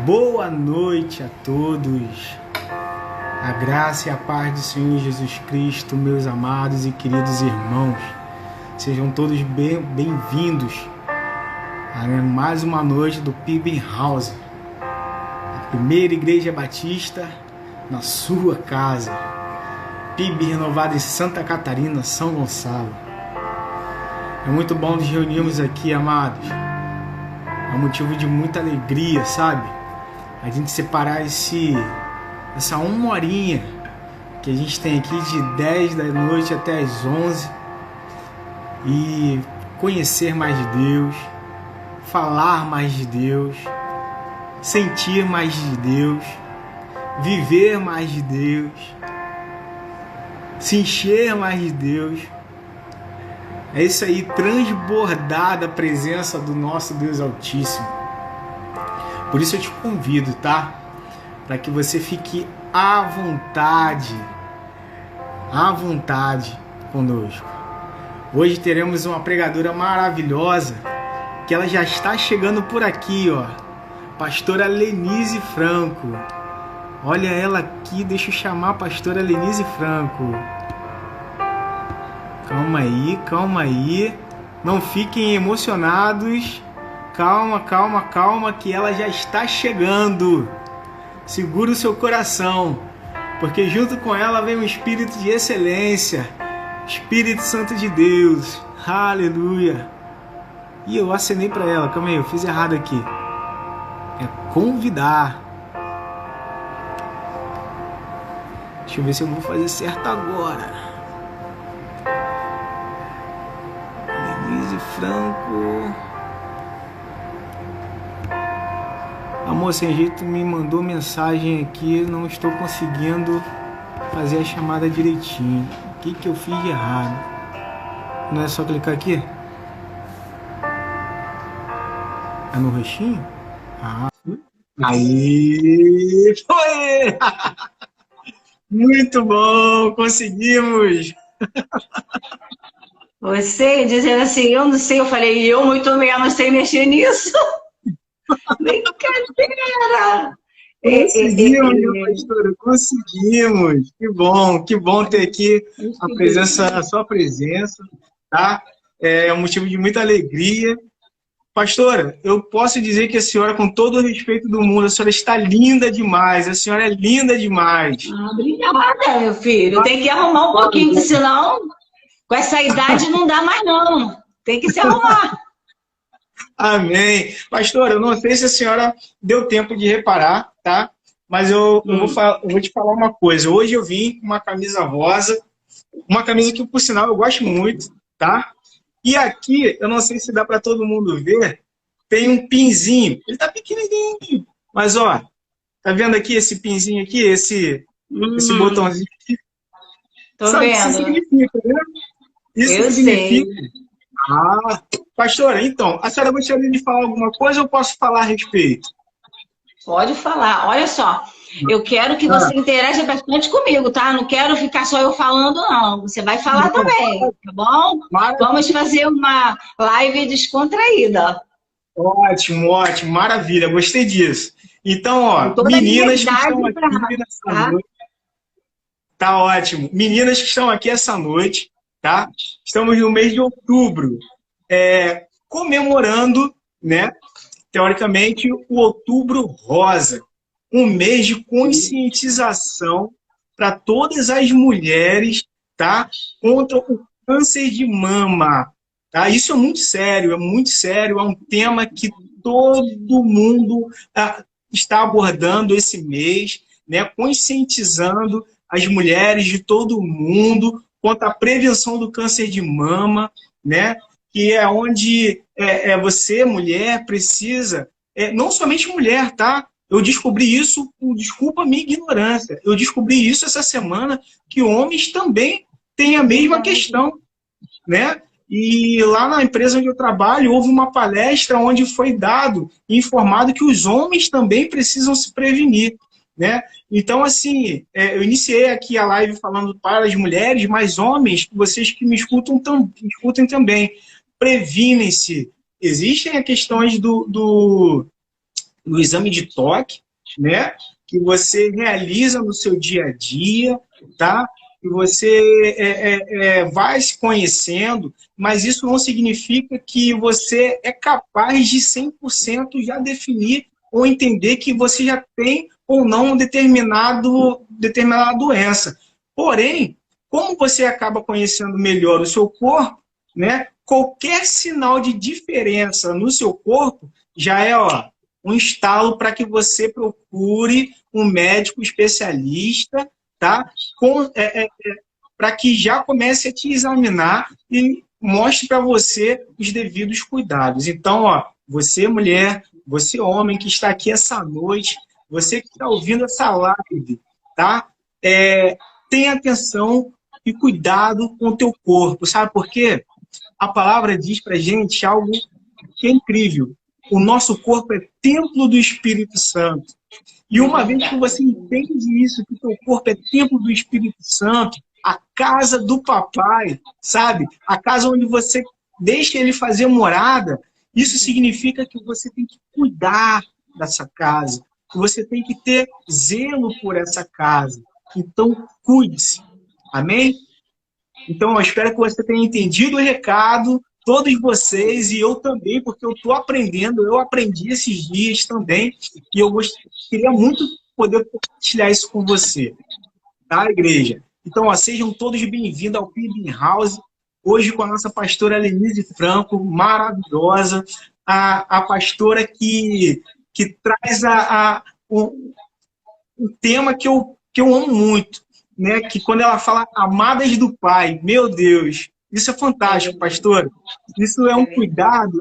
Boa noite a todos, a graça e a paz do Senhor Jesus Cristo, meus amados e queridos irmãos, sejam todos bem-vindos a mais uma noite do PIB House, a primeira igreja batista na sua casa, PIB renovada em Santa Catarina, São Gonçalo. É muito bom nos reunirmos aqui, amados, é um motivo de muita alegria, sabe? A gente separar essa uma horinha que a gente tem aqui de 10 da noite até as 11 e conhecer mais de Deus, falar mais de Deus, sentir mais de Deus, viver mais de Deus, se encher mais de Deus. É isso aí, transbordar da presença do nosso Deus Altíssimo. Por isso eu te convido, tá? Para que você fique à vontade conosco. Hoje teremos uma pregadora maravilhosa, que ela já está chegando por aqui, ó. Pastora Lenise Franco. Olha ela aqui, deixa eu chamar a pastora Lenise Franco. Calma aí. Não fiquem emocionados. Calma, que ela já está chegando. Segura o seu coração, porque junto com ela vem um espírito de excelência, Espírito Santo de Deus. Aleluia. E eu acenei para ela, calma aí, eu fiz errado aqui. É convidar. Deixa eu ver se eu vou fazer certo agora. Denise Franco. Amor, sem jeito, me mandou mensagem aqui, não estou conseguindo fazer a chamada direitinho. O que eu fiz de errado? Não é só clicar aqui? É no rostinho? Aí! Foi! Muito bom! Conseguimos! Você dizendo assim, eu não sei, eu falei, eu muito menos sei mexer nisso. Brincadeira! Conseguimos, minha pastora, conseguimos! Que bom ter aqui a sua presença, tá? É um motivo de muita alegria. Pastora, eu posso dizer que a senhora, com todo o respeito do mundo, a senhora está linda demais, a senhora é linda demais. Obrigada, meu filho. Tem que arrumar um pouquinho, senão com essa idade não dá mais não. Tem que se arrumar. Amém. Pastora, eu não sei se a senhora deu tempo de reparar, tá? Mas eu vou te falar uma coisa. Hoje eu vim com uma camisa rosa, uma camisa que, por sinal, eu gosto muito, tá? E aqui, eu não sei se dá para todo mundo ver, tem um pinzinho. Ele tá pequenininho, mas ó, tá vendo aqui esse pinzinho aqui, esse botãozinho aqui? Tô vendo. Isso significa, né? Isso significa... Ah, pastora, então, a senhora gostaria de falar alguma coisa ou eu posso falar a respeito? Pode falar. Olha só, eu quero que você interaja bastante comigo, tá? Não quero ficar só eu falando, não. Você vai falar também, tá bom? Maravilha. Vamos fazer uma live descontraída. Ótimo, maravilha, gostei disso. Então, ó, meninas que estão aqui nessa noite... Tá ótimo. Meninas que estão aqui essa noite, tá? Estamos no mês de outubro, comemorando, né, teoricamente, o Outubro Rosa, um mês de conscientização para todas as mulheres, tá, contra o câncer de mama. Tá? Isso é muito sério, é um tema que todo mundo está abordando esse mês, né, conscientizando as mulheres de todo mundo quanto à prevenção do câncer de mama, né? Que é onde você, mulher, precisa... não somente mulher, tá? Eu descobri isso, desculpa a minha ignorância, eu descobri isso essa semana, que homens também têm a mesma questão, né? E lá na empresa onde eu trabalho, houve uma palestra onde foi dado e informado que os homens também precisam se prevenir, né? Então, assim, eu iniciei aqui a live falando para as mulheres, mas homens, vocês que me escutem também, previnem-se. Existem as questões do exame de toque, né? Que você realiza no seu dia a dia, tá? Que você vai se conhecendo, mas isso não significa que você é capaz de 100% já definir ou entender que você já tem ou não determinada doença. Porém, como você acaba conhecendo melhor o seu corpo, né? Qualquer sinal de diferença no seu corpo já é, um estalo para que você procure um médico especialista, tá? Para que já comece a te examinar e mostre para você os devidos cuidados. Então, você mulher, você homem que está aqui essa noite, você que está ouvindo essa live, tá? Tenha atenção e cuidado com o teu corpo, sabe por quê? A palavra diz para a gente algo que é incrível. O nosso corpo é templo do Espírito Santo. E uma vez que você entende isso, que o teu corpo é templo do Espírito Santo, a casa do papai, sabe? A casa onde você deixa ele fazer morada, isso significa que você tem que cuidar dessa casa, que você tem que ter zelo por essa casa. Então, cuide-se. Amém? Então, eu espero que você tenha entendido o recado, todos vocês, e eu também, porque eu estou aprendendo, eu aprendi esses dias também, e eu queria muito poder compartilhar isso com você, tá, igreja? Então, sejam todos bem-vindos ao PIB House, hoje com a nossa pastora Lenise Franco, maravilhosa, a pastora que traz um tema que eu amo muito, né? Que quando ela fala amadas do Pai, meu Deus, isso é fantástico, pastor. Isso é um cuidado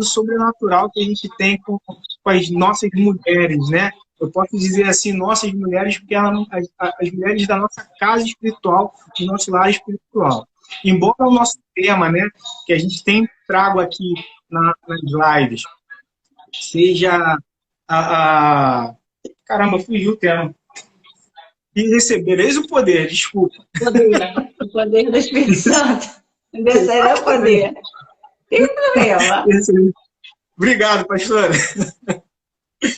sobrenatural que a gente tem com as nossas mulheres, né? Eu posso dizer assim, nossas mulheres, porque as mulheres da nossa casa espiritual, do nosso lar espiritual. Embora o nosso tema, né, que a gente tem trago aqui nas lives, seja Caramba, fugiu o tema. E recebereis o poder, desculpa. O poder do Espírito Santo. Descerá o poder. Tem problema. Obrigado, pastora.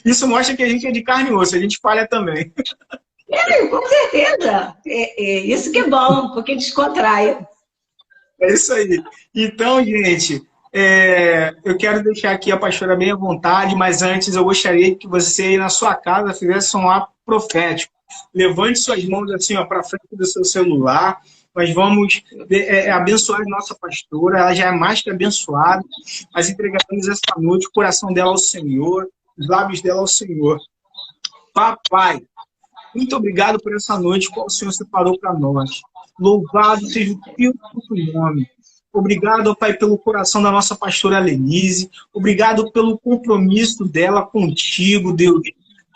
Isso mostra que a gente é de carne e osso, a gente falha também. Com certeza. Isso que é bom, porque descontrai. É isso aí. Então, gente, eu quero deixar aqui a pastora bem à vontade, mas antes eu gostaria que você, na sua casa, fizesse um ato profético. Levante suas mãos assim, para frente do seu celular. Nós vamos abençoar a nossa pastora. Ela já é mais que abençoada. Nós entregaremos essa noite o coração dela ao Senhor, os lábios dela ao Senhor. Papai, muito obrigado por essa noite que o Senhor separou para nós. Louvado seja o teu nome. Obrigado, Pai, pelo coração da nossa pastora Lenise. Obrigado pelo compromisso dela contigo, Deus.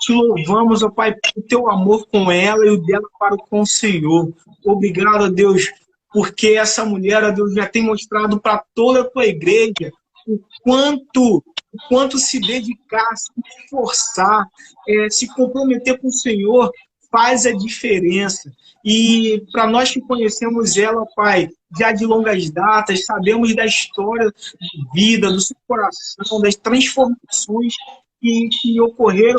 Te louvamos, ó Pai, pelo teu amor com ela e o dela para com o Senhor. Obrigado, Deus, porque essa mulher, ó Deus, já tem mostrado para toda a tua igreja o quanto se dedicar, se esforçar, se comprometer com o Senhor faz a diferença. E para nós que conhecemos ela, Pai, já de longas datas, sabemos da história de vida, do seu coração, das transformações que ocorreram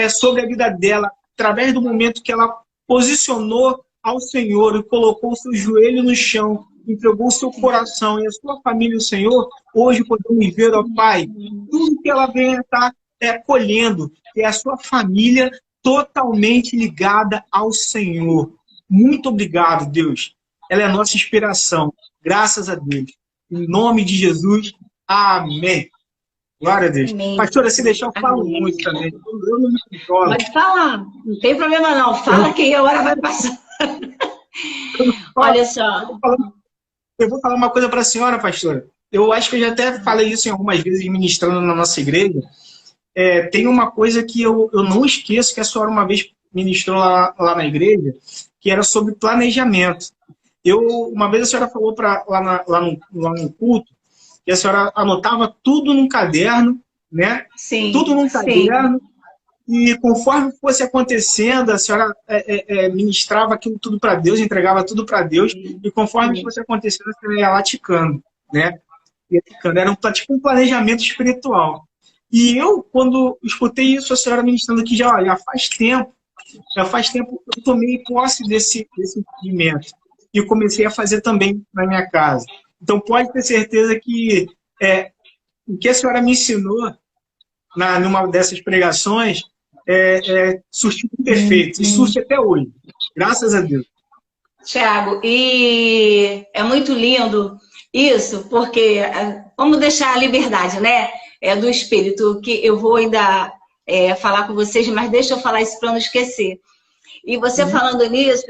sobre a vida dela, através do momento que ela posicionou ao Senhor e colocou o seu joelho no chão, entregou o seu coração e a sua família ao Senhor. Hoje podemos ver, ó Pai, tudo que ela vem estar colhendo, que é a sua família totalmente ligada ao Senhor. Muito obrigado, Deus. Ela é a nossa inspiração. Graças a Deus. Em nome de Jesus. Amém. Glória a Deus. Amém. Pastora, se deixar, eu falo muito também. Eu não me controlo. Pode falar. Não tem problema, não. Fala que a hora vai passar. Olha só. Eu vou falar uma coisa para a senhora, pastora. Eu acho que eu já até falei isso em algumas vezes ministrando na nossa igreja. Tem uma coisa que eu não esqueço, que a senhora uma vez ministrou lá na igreja, que era sobre planejamento. Uma vez a senhora falou lá no culto que a senhora anotava tudo num caderno, né? Sim, tudo num sim. caderno, e conforme fosse acontecendo, a senhora ministrava aquilo tudo para Deus, entregava tudo para Deus, e conforme fosse acontecendo, a senhora ia lá ticando, né? Ia ticando. Era tipo um planejamento espiritual. E eu, quando escutei isso, a senhora ministrando aqui, já faz tempo que eu tomei posse desse entendimento. E eu comecei a fazer também na minha casa. Então, pode ter certeza que o que a senhora me ensinou numa dessas pregações surtiu com efeito. E surte até hoje. Graças a Deus. Tiago, e é muito lindo isso, porque vamos deixar a liberdade, né? Do Espírito, que eu vou ainda falar com vocês, mas deixa eu falar isso para não esquecer. E você falando nisso,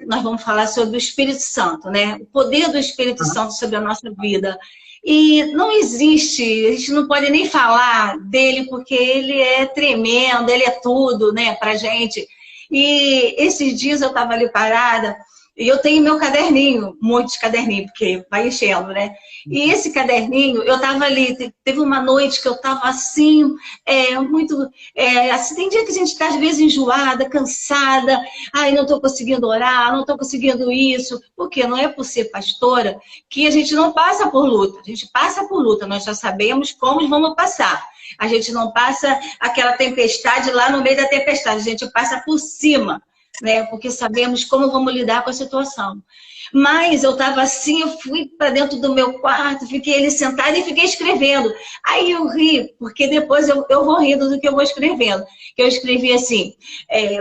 nós vamos falar sobre o Espírito Santo, né? O poder do Espírito Santo sobre a nossa vida. E não existe, a gente não pode nem falar dele, porque ele é tremendo, ele é tudo, né, pra gente. E esses dias eu estava ali parada, e eu tenho meu caderninho, muitos caderninhos, porque vai enchendo, né? E esse caderninho, eu estava ali, teve uma noite que eu estava assim, assim, tem dia que a gente está às vezes enjoada, cansada, ai, não estou conseguindo orar, não estou conseguindo isso, porque não é por ser pastora que a gente não passa por luta, a gente passa por luta, nós já sabemos como vamos passar. A gente não passa aquela tempestade lá no meio da tempestade, a gente passa por cima, né? Porque sabemos como vamos lidar com a situação. Mas eu estava assim, eu fui para dentro do meu quarto, fiquei ali sentada e fiquei escrevendo. Aí eu ri, porque depois eu vou rindo do que eu vou escrevendo. Que eu escrevi assim,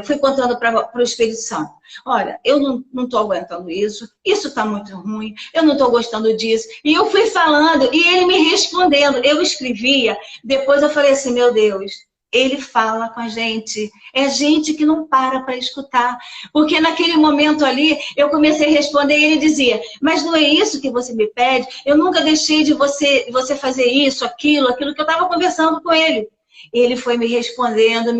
fui contando para o Espírito Santo. Olha, eu não estou aguentando isso está muito ruim, eu não estou gostando disso. E eu fui falando, e ele me respondendo. Eu escrevia, depois eu falei assim, meu Deus, ele fala com a gente. É gente que não para escutar. Porque naquele momento ali, eu comecei a responder e ele dizia, mas não é isso que você me pede? Eu nunca deixei de você fazer isso, aquilo que eu estava conversando com ele. Ele foi me respondendo,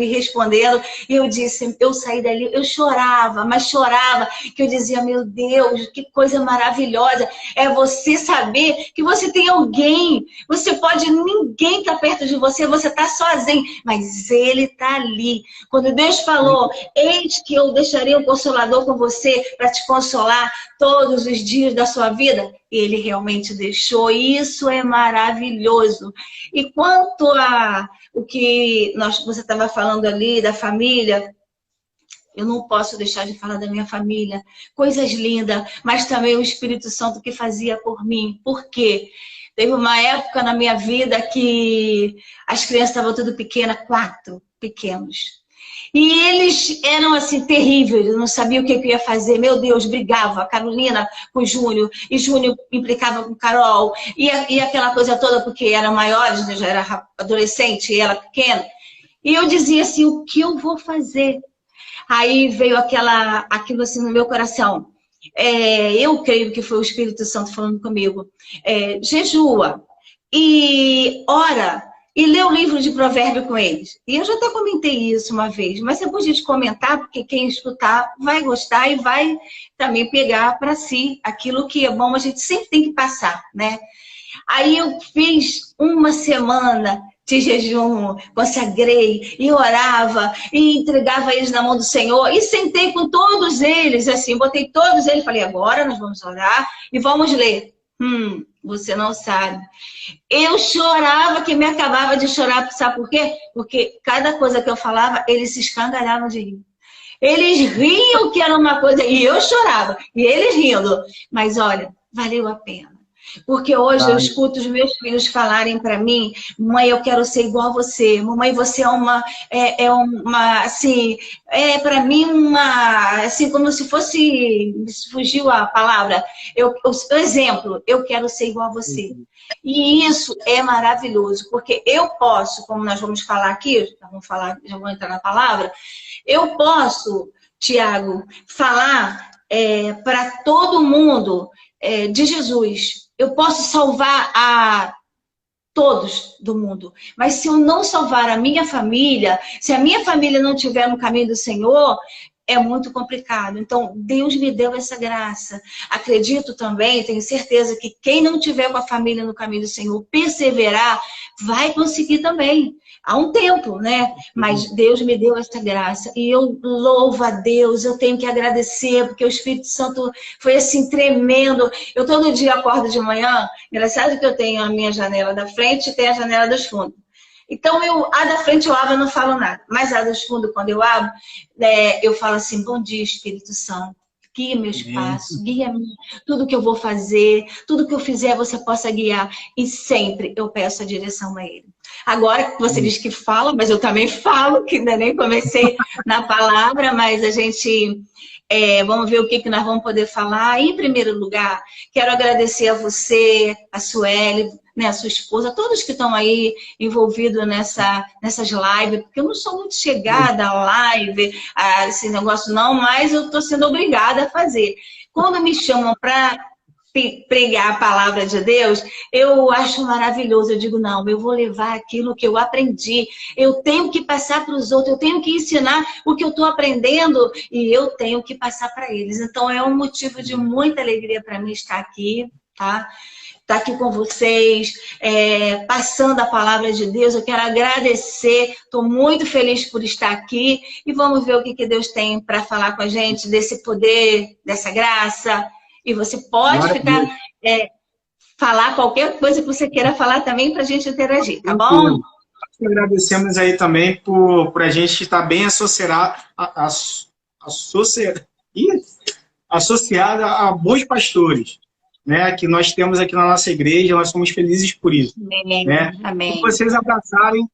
e eu disse, eu saí dali, eu chorava, mas chorava, que eu dizia, meu Deus, que coisa maravilhosa, é você saber que você tem alguém, ninguém está perto de você, você está sozinho, mas ele está ali. Quando Deus falou, eis que eu deixarei um consolador com você para te consolar todos os dias da sua vida, ele realmente deixou, e isso é maravilhoso. E quanto a o que você estava falando ali da família, eu não posso deixar de falar da minha família. Coisas lindas, mas também o Espírito Santo que fazia por mim. Por quê? Teve uma época na minha vida que as crianças estavam tudo pequenas, 4 pequenos. E eles eram assim, terríveis, eu não sabia o que eu ia fazer. Meu Deus, brigava, a Carolina com o Júnior, e Júnior implicava com Carol, e aquela coisa toda, porque eram maiores, eu já era adolescente e ela pequena. E eu dizia assim, o que eu vou fazer? Aí veio aquilo assim no meu coração. Eu creio que foi o Espírito Santo falando comigo. Jejua e ora. E ler o livro de provérbio com eles. E eu já até comentei isso uma vez, mas você podia comentar, porque quem escutar vai gostar e vai também pegar para si aquilo que é bom, a gente sempre tem que passar, né? Aí eu fiz uma semana de jejum, consagrei, e orava, e entregava eles na mão do Senhor, e sentei com todos eles, assim, botei todos eles, falei, agora nós vamos orar e vamos ler. Você não sabe. Eu chorava que me acabava de chorar, sabe por quê? Porque cada coisa que eu falava, eles se escangalhavam de rir. Eles riam que era uma coisa, e eu chorava, e eles rindo. Mas olha, valeu a pena. Porque hoje eu escuto os meus filhos falarem para mim, mãe, eu quero ser igual a você. Mamãe, você assim, para mim assim, como se fosse, me fugiu a palavra, o exemplo, eu quero ser igual a você. E isso é maravilhoso, porque eu posso, como nós vamos falar aqui, já vou entrar na palavra, eu posso, Tiago, falar para todo mundo de Jesus. Eu posso salvar a todos do mundo. Mas se eu não salvar a minha família, se a minha família não estiver no caminho do Senhor, é muito complicado. Então, Deus me deu essa graça. Acredito também, tenho certeza que quem não tiver com a família no caminho do Senhor, perseverar, vai conseguir também. Há um tempo, né? Mas Deus me deu essa graça. E eu louvo a Deus, eu tenho que agradecer, porque o Espírito Santo foi assim, tremendo. Eu todo dia acordo de manhã, engraçado que eu tenho a minha janela da frente e tenho a janela dos fundos. Então, a da frente eu abro, eu não falo nada. Mas a dos fundos, quando eu abro, eu falo assim, bom dia, Espírito Santo. Guia meus passos, guia-me tudo que eu vou fazer, tudo que eu fizer você possa guiar. E sempre eu peço a direção a Ele. Agora, você diz que fala, mas eu também falo, que ainda nem comecei na palavra, mas a gente... vamos ver o que nós vamos poder falar. Em primeiro lugar, quero agradecer a você, a Sueli, né, a sua esposa, todos que estão aí envolvidos nessas lives, porque eu não sou muito chegada à live, a esse negócio não, mas eu estou sendo obrigada a fazer. Quando me chamam para pregar a palavra de Deus, eu acho maravilhoso. Eu digo, não, eu vou levar aquilo que eu aprendi. Eu tenho que passar para os outros, eu tenho que ensinar o que eu estou aprendendo e eu tenho que passar para eles. Então, é um motivo de muita alegria para mim estar aqui, tá? Estar aqui com vocês, passando a palavra de Deus. Eu quero agradecer, estou muito feliz por estar aqui e vamos ver o que Deus tem para falar com a gente, desse poder, dessa graça. E você pode falar qualquer coisa que você queira falar também para a gente interagir, tá bom? Agradecemos aí também por a gente estar bem associada a bons pastores, né? Que nós temos aqui na nossa igreja, nós somos felizes por isso. Amém. Né? Amém. E vocês abraçarem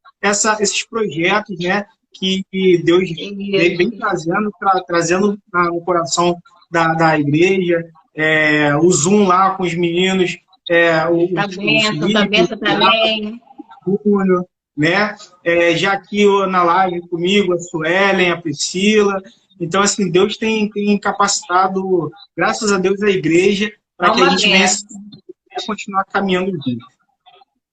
esses projetos, né? Que Deus vem trazendo no coração da igreja. O Zoom lá com os meninos, Tá benção também. Né? Já aqui na live comigo, a Suelen, a Priscila. Então, assim, Deus tem capacitado, graças a Deus, a igreja, para que a gente venha continuar caminhando junto.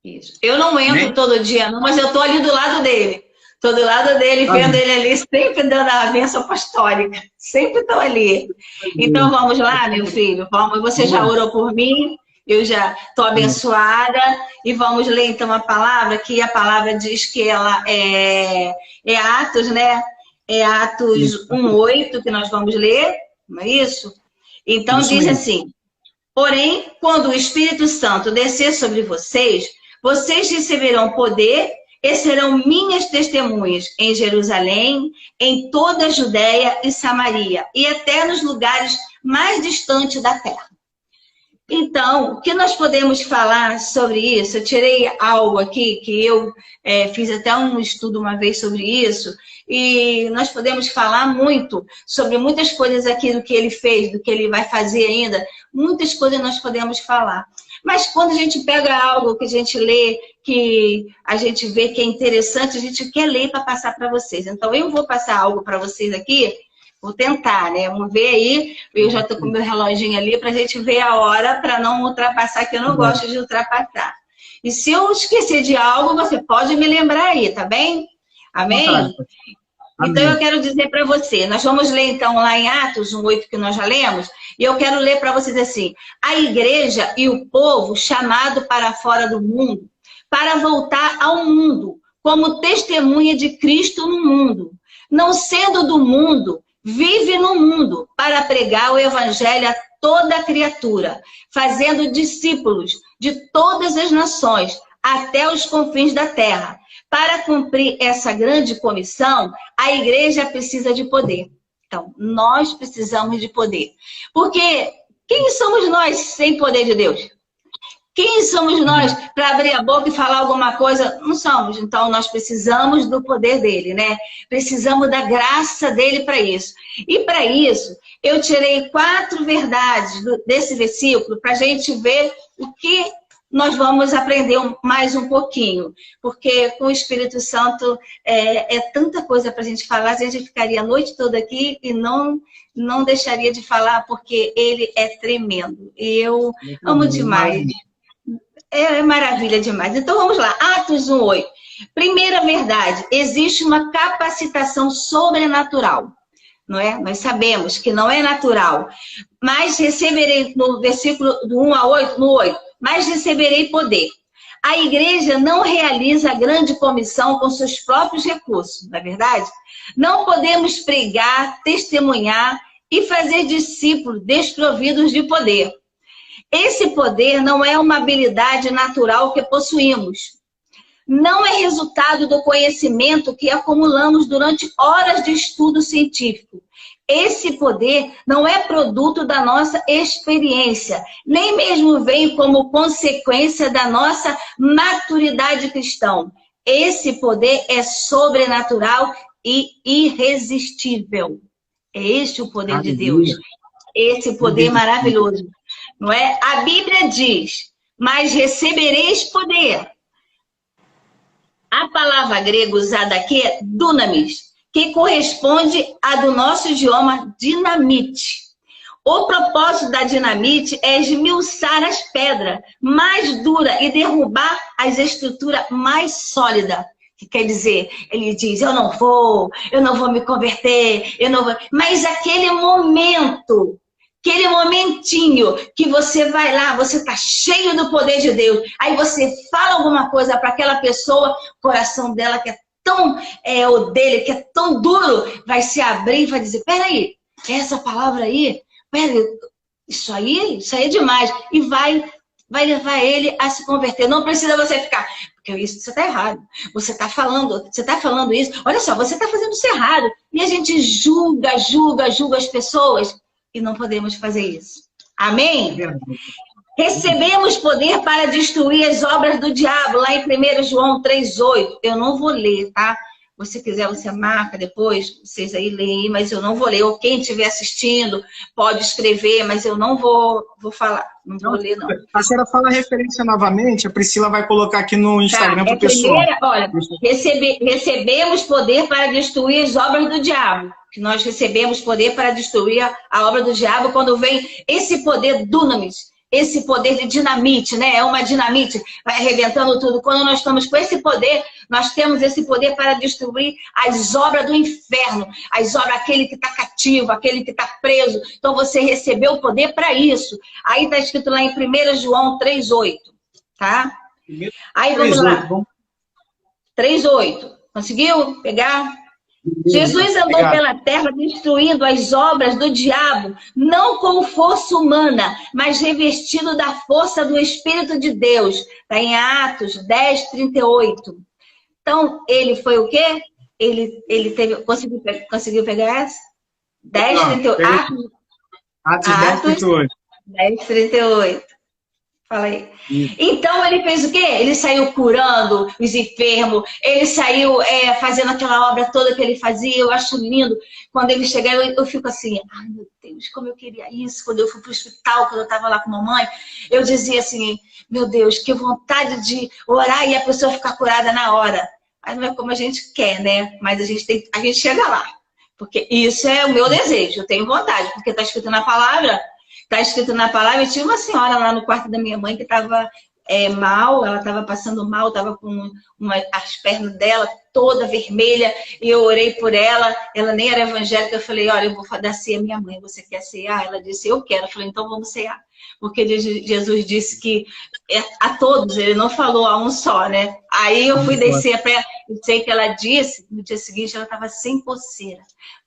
Isso. Eu não entro todo dia, não, mas eu estou ali do lado dele. Estou do lado dele, vendo ele ali, sempre dando a bênção apostólica. Sempre estou ali. Então, vamos lá, meu filho. Vamos. Você já orou por mim, eu já estou abençoada. E vamos ler, então, a palavra, que a palavra diz que ela é Atos, né? É Atos 1:8 que nós vamos ler, não é isso? Então, diz assim, porém, quando o Espírito Santo descer sobre vocês, vocês receberão poder e serão minhas testemunhas em Jerusalém, em toda a Judéia e Samaria, e até nos lugares mais distantes da terra. Então, o que nós podemos falar sobre isso? Eu tirei algo aqui, que eu fiz até um estudo uma vez sobre isso, e nós podemos falar muito sobre muitas coisas aqui do que ele fez, do que ele vai fazer ainda. Muitas coisas nós podemos falar. Mas quando a gente pega algo que a gente lê, que a gente vê que é interessante, a gente quer ler para passar para vocês. Então, eu vou passar algo para vocês aqui, vou tentar, né? Vamos ver aí, eu já estou com o meu reloginho ali para a gente ver a hora, para não ultrapassar, que eu não gosto de ultrapassar. E se eu esquecer de algo, você pode me lembrar aí, tá bem? Amém? Então, eu quero dizer para você, nós vamos ler então lá em Atos 1:8, que nós já lemos, e eu quero ler para vocês assim, a igreja e o povo chamado para fora do mundo, para voltar ao mundo, como testemunha de Cristo no mundo, não sendo do mundo, vive no mundo, para pregar o evangelho a toda criatura, fazendo discípulos de todas as nações, até os confins da terra. Para cumprir essa grande comissão, a igreja precisa de poder. Então, nós precisamos de poder. Porque quem somos nós sem poder de Deus? Quem somos nós para abrir a boca e falar alguma coisa? Não somos. Então, nós precisamos do poder dele, né? Precisamos da graça dele para isso. E para isso, eu tirei 4 verdades desse versículo para a gente ver o que nós vamos aprender mais um pouquinho, porque com o Espírito Santo é tanta coisa para a gente falar, a gente ficaria a noite toda aqui e não deixaria de falar, porque ele é tremendo. E eu amo demais. É maravilha demais. Então vamos lá, Atos 1:8. Primeira verdade, existe uma capacitação sobrenatural. não é? Nós sabemos que não é natural. Mas receberei, no versículo do 1 a 8, no 8, mas receberei poder. A igreja não realiza a grande comissão com seus próprios recursos, não é verdade? Não podemos pregar, testemunhar e fazer discípulos desprovidos de poder. Esse poder não é uma habilidade natural que possuímos. Não é resultado do conhecimento que acumulamos durante horas de estudo científico. Esse poder não é produto da nossa experiência, nem mesmo vem como consequência da nossa maturidade cristã. Esse poder é sobrenatural e irresistível. É este o poder de Deus. Esse poder maravilhoso. Não é? A Bíblia diz, mas recebereis poder. A palavra grega usada aqui é dunamis, que corresponde à do nosso idioma dinamite. O propósito da dinamite é esmiuçar as pedras mais duras e derrubar as estruturas mais sólidas. Que quer dizer, ele diz, eu não vou me converter, eu não vou. Mas aquele momento, aquele momentinho que você vai lá, você está cheio do poder de Deus, aí você fala alguma coisa para aquela pessoa, o coração dela que é tão, o dele que é tão duro, vai se abrir e vai dizer, peraí, essa palavra aí, peraí, isso aí é demais. E vai levar ele a se converter. Não precisa você ficar, porque isso você está errado. Você está falando isso, olha só, você está fazendo isso errado. E a gente julga as pessoas e não podemos fazer isso. Amém? Recebemos poder para destruir as obras do diabo, lá em 1 João 3,8. Eu não vou ler, tá? Se quiser, você marca depois, vocês aí leem, mas eu não vou ler. Ou quem estiver assistindo pode escrever, mas eu não vou falar. Não vou ler, não. A senhora fala a referência novamente, a Priscila vai colocar aqui no Instagram para o pessoal. Olha, recebemos poder para destruir as obras do diabo. Que nós recebemos poder para destruir a obra do diabo quando vem esse poder dunamis. Esse poder de dinamite, né? É uma dinamite, vai arrebentando tudo. Quando nós estamos com esse poder, nós temos esse poder para destruir as obras do inferno, as obras, aquele que está cativo, aquele que está preso. Então você recebeu o poder para isso. Aí está escrito lá em 1 João 3,8, tá? Aí vamos lá. 3,8. Conseguiu pegar? Jesus andou pela terra destruindo as obras do diabo, não com força humana, mas revestido da força do Espírito de Deus. Está em Atos 10, 38. Então, ele foi o quê? Ele teve... Conseguiu pegar essa? 10, 38. Atos 10, 38. 10, 38. Fala aí. Então, ele fez o quê? Ele saiu curando os enfermos, ele saiu fazendo aquela obra toda que ele fazia. Eu acho lindo. Quando ele chega, eu fico assim, ai meu Deus, como eu queria isso. Quando eu fui para o hospital, quando eu estava lá com a mamãe, eu dizia assim, meu Deus, que vontade de orar e a pessoa ficar curada na hora. Mas não é como a gente quer, né? Mas a gente chega lá. Porque isso é o meu desejo, eu tenho vontade, porque está escrito na palavra. Está escrito na palavra, e tinha uma senhora lá no quarto da minha mãe que estava mal, ela estava passando mal, estava com as pernas dela toda vermelha, e eu orei por ela, ela nem era evangélica, eu falei, olha, eu vou dar ceia à minha mãe, você quer cear? Ela disse, eu quero. Eu falei, então vamos cear. Porque Jesus disse que a todos, ele não falou a um só, né? Aí eu fui descer para ela, eu sei que ela disse, no dia seguinte ela estava sem coceira.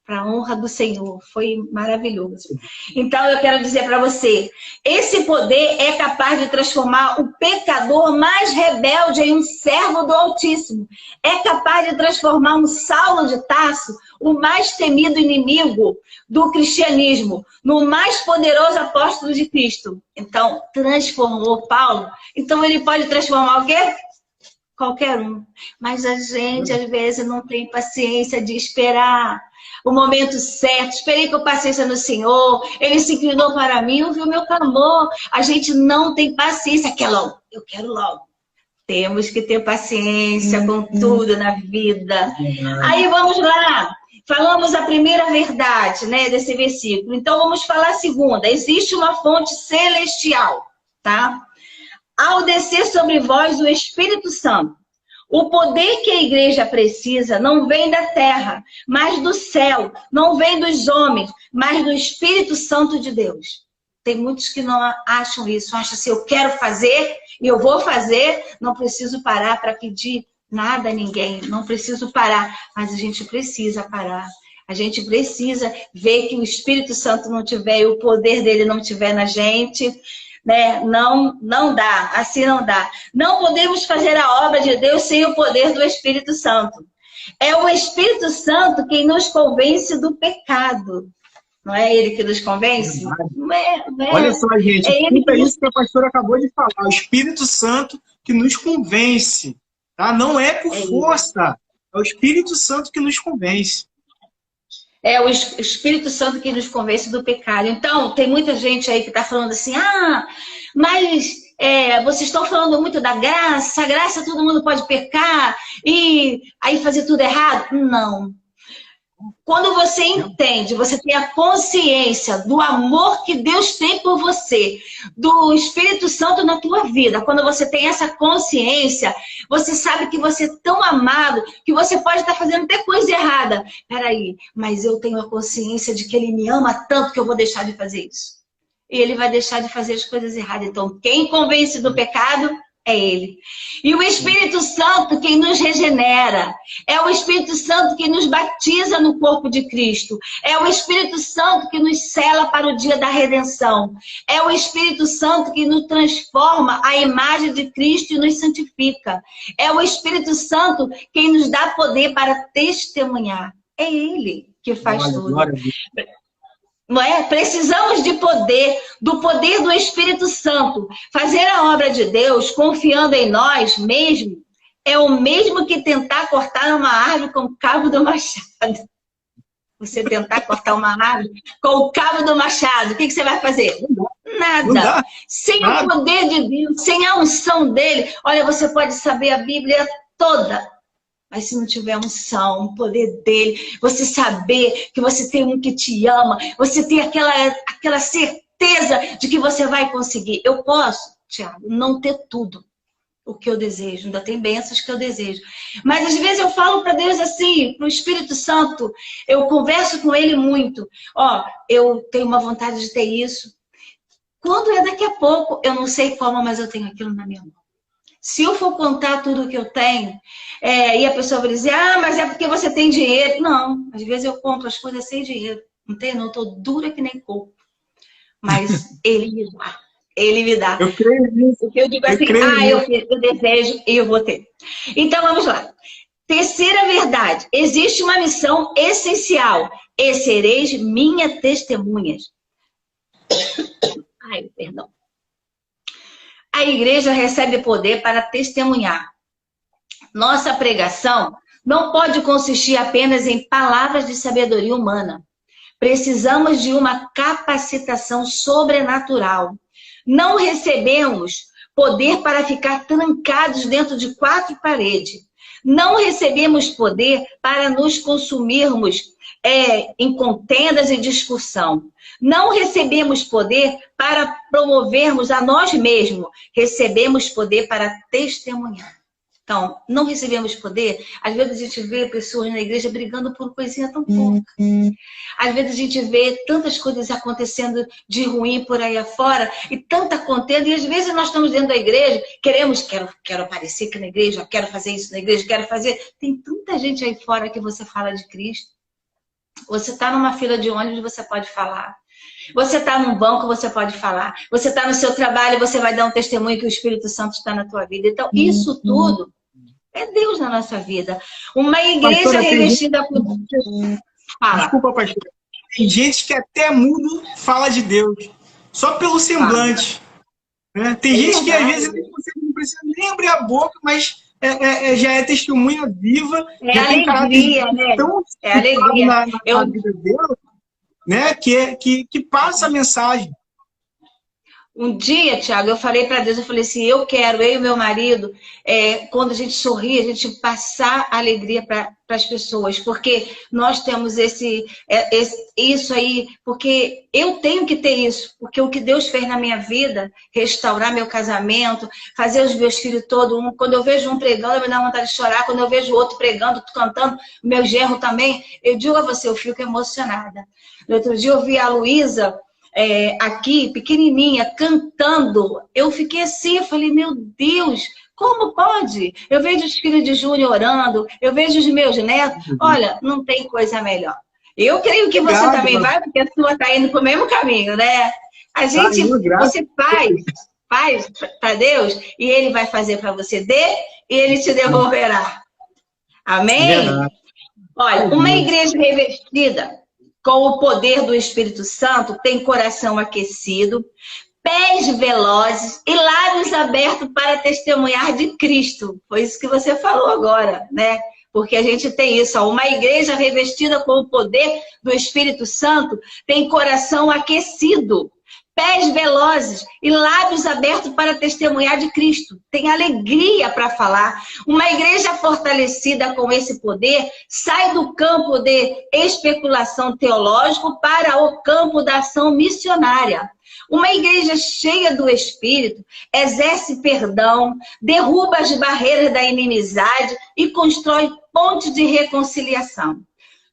Para a honra do Senhor. Foi maravilhoso. Então, eu quero dizer para você, esse poder é capaz de transformar o pecador mais rebelde em um servo do Altíssimo. É capaz de transformar um Saulo de Tarso, o mais temido inimigo do cristianismo, no mais poderoso apóstolo de Cristo. Então, transformou Paulo. Então, ele pode transformar o quê? Qualquer um. Mas a gente, às vezes, não tem paciência de esperar o momento certo. Esperei com paciência no Senhor. Ele se inclinou para mim, ouviu meu clamor. A gente não tem paciência. Quer logo? Eu quero logo. Temos que ter paciência com tudo na vida. Aí vamos lá. Falamos a primeira verdade, né, desse versículo. Então vamos falar a segunda. Existe uma fonte celestial, tá? Ao descer sobre vós o Espírito Santo, O poder que a igreja precisa não vem da terra, mas do céu. Não vem dos homens, mas do Espírito Santo de Deus. Tem muitos que não acham isso. Acham assim, eu quero fazer e eu vou fazer. Não preciso parar para pedir nada a ninguém. Não preciso parar. Mas a gente precisa parar. A gente precisa ver que o Espírito Santo não tiver e o poder dele não tiver na gente, né? Não dá, assim não dá. Não podemos fazer a obra de Deus sem o poder do Espírito Santo. É o Espírito Santo quem nos convence do pecado. Não é ele que nos convence? Não é. Olha só, gente, é ele que isso que a pastora acabou de falar. O Espírito Santo que nos convence. Tá? Não é por força, é o Espírito Santo que nos convence. É o Espírito Santo que nos convence do pecado. Então, tem muita gente aí que está falando assim, mas vocês estão falando muito da graça, a graça todo mundo pode pecar e aí fazer tudo errado? Não. Quando você entende, você tem a consciência do amor que Deus tem por você, do Espírito Santo na tua vida, quando você tem essa consciência, você sabe que você é tão amado, que você pode estar fazendo até coisa errada. Peraí, mas eu tenho a consciência de que Ele me ama tanto que eu vou deixar de fazer isso. E Ele vai deixar de fazer as coisas erradas. Então, quem convence do pecado é Ele. E o Espírito Santo quem nos regenera. É o Espírito Santo que nos batiza no corpo de Cristo. É o Espírito Santo que nos sela para o dia da redenção. É o Espírito Santo que nos transforma à imagem de Cristo e nos santifica. É o Espírito Santo quem nos dá poder para testemunhar. É Ele que faz tudo. Não é? Precisamos de poder, do poder do Espírito Santo. Fazer a obra de Deus confiando em nós mesmo é o mesmo que tentar cortar uma árvore com o cabo do machado. Você tentar cortar uma árvore com o cabo do machado, o que você vai fazer? Nada. Sem o poder de Deus, sem a unção dele. Olha, você pode saber a Bíblia toda. Mas se não tiver unção, o poder dele, você saber que você tem um que te ama, você tem aquela certeza de que você vai conseguir. Eu posso, Tiago, não ter tudo o que eu desejo, ainda tem bênçãos que eu desejo. Mas às vezes eu falo para Deus assim, para o Espírito Santo, eu converso com ele muito. Eu tenho uma vontade de ter isso. Quando é daqui a pouco, eu não sei como, mas eu tenho aquilo na minha mão. Se eu for contar tudo o que eu tenho, e a pessoa vai dizer, mas é porque você tem dinheiro. Não, às vezes eu compro as coisas sem dinheiro. Não estou dura que nem coco. Mas ele me dá. Ele me dá. Eu creio nisso. Porque eu digo assim, eu desejo e eu vou ter. Então, vamos lá. Terceira verdade. Existe uma missão essencial. E sereis minhas testemunhas. Perdão. A igreja recebe poder para testemunhar. Nossa pregação não pode consistir apenas em palavras de sabedoria humana. Precisamos de uma capacitação sobrenatural. Não recebemos poder para ficar trancados dentro de 4 paredes. Não recebemos poder para nos consumirmos em contendas e discussão. Não recebemos poder para promovermos a nós mesmos. Recebemos poder para testemunhar. Então, não recebemos poder. Às vezes a gente vê pessoas na igreja brigando por coisinha tão pouca. Às vezes a gente vê tantas coisas acontecendo de ruim por aí afora e tanta contenda. E às vezes nós estamos dentro da igreja, quero aparecer aqui na igreja, quero fazer isso na igreja, quero fazer... Tem tanta gente aí fora que você fala de Cristo. Você está numa fila de ônibus, você pode falar. Você está num banco, você pode falar. Você está no seu trabalho, você vai dar um testemunho que o Espírito Santo está na tua vida. Então, isso tudo é Deus na nossa vida. Uma igreja revestida por Deus. Desculpa, pastor. Tem gente que até mudo fala de Deus. Só pelo semblante. Né? Tem gente que às vezes não precisa nem abrir a boca, mas já é testemunha viva. É alegria, né? É alegria. Na vida dela, né? Que passa a mensagem. Um dia, Tiago, eu falei para Deus, eu falei assim, eu e o meu marido, quando a gente sorri, a gente passar alegria para as pessoas, porque nós temos isso aí, porque eu tenho que ter isso, porque o que Deus fez na minha vida, restaurar meu casamento, fazer os meus filhos todos, quando eu vejo um pregando, me dá vontade de chorar, quando eu vejo o outro pregando, cantando, o meu genro também, eu digo a você, eu fico emocionada. No outro dia eu vi a Luísa, aqui, pequenininha, cantando. Eu fiquei assim, eu falei, meu Deus, como pode? Eu vejo os filhos de Júnior orando, eu vejo os meus netos. Olha, não tem coisa melhor. Eu creio que você também vai, porque a sua está indo para o mesmo caminho, né? Você faz para Deus, e Ele vai fazer para você, e Ele te devolverá. Amém? Olha, uma igreja revestida com o poder do Espírito Santo, tem coração aquecido, pés velozes e lábios abertos para testemunhar de Cristo. Foi isso que você falou agora, né? Porque a gente tem isso, ó, uma igreja revestida com o poder do Espírito Santo tem coração aquecido, pés velozes e lábios abertos para testemunhar de Cristo. Tem alegria para falar. Uma igreja fortalecida com esse poder sai do campo de especulação teológica para o campo da ação missionária. Uma igreja cheia do Espírito exerce perdão, derruba as barreiras da inimizade e constrói pontes de reconciliação.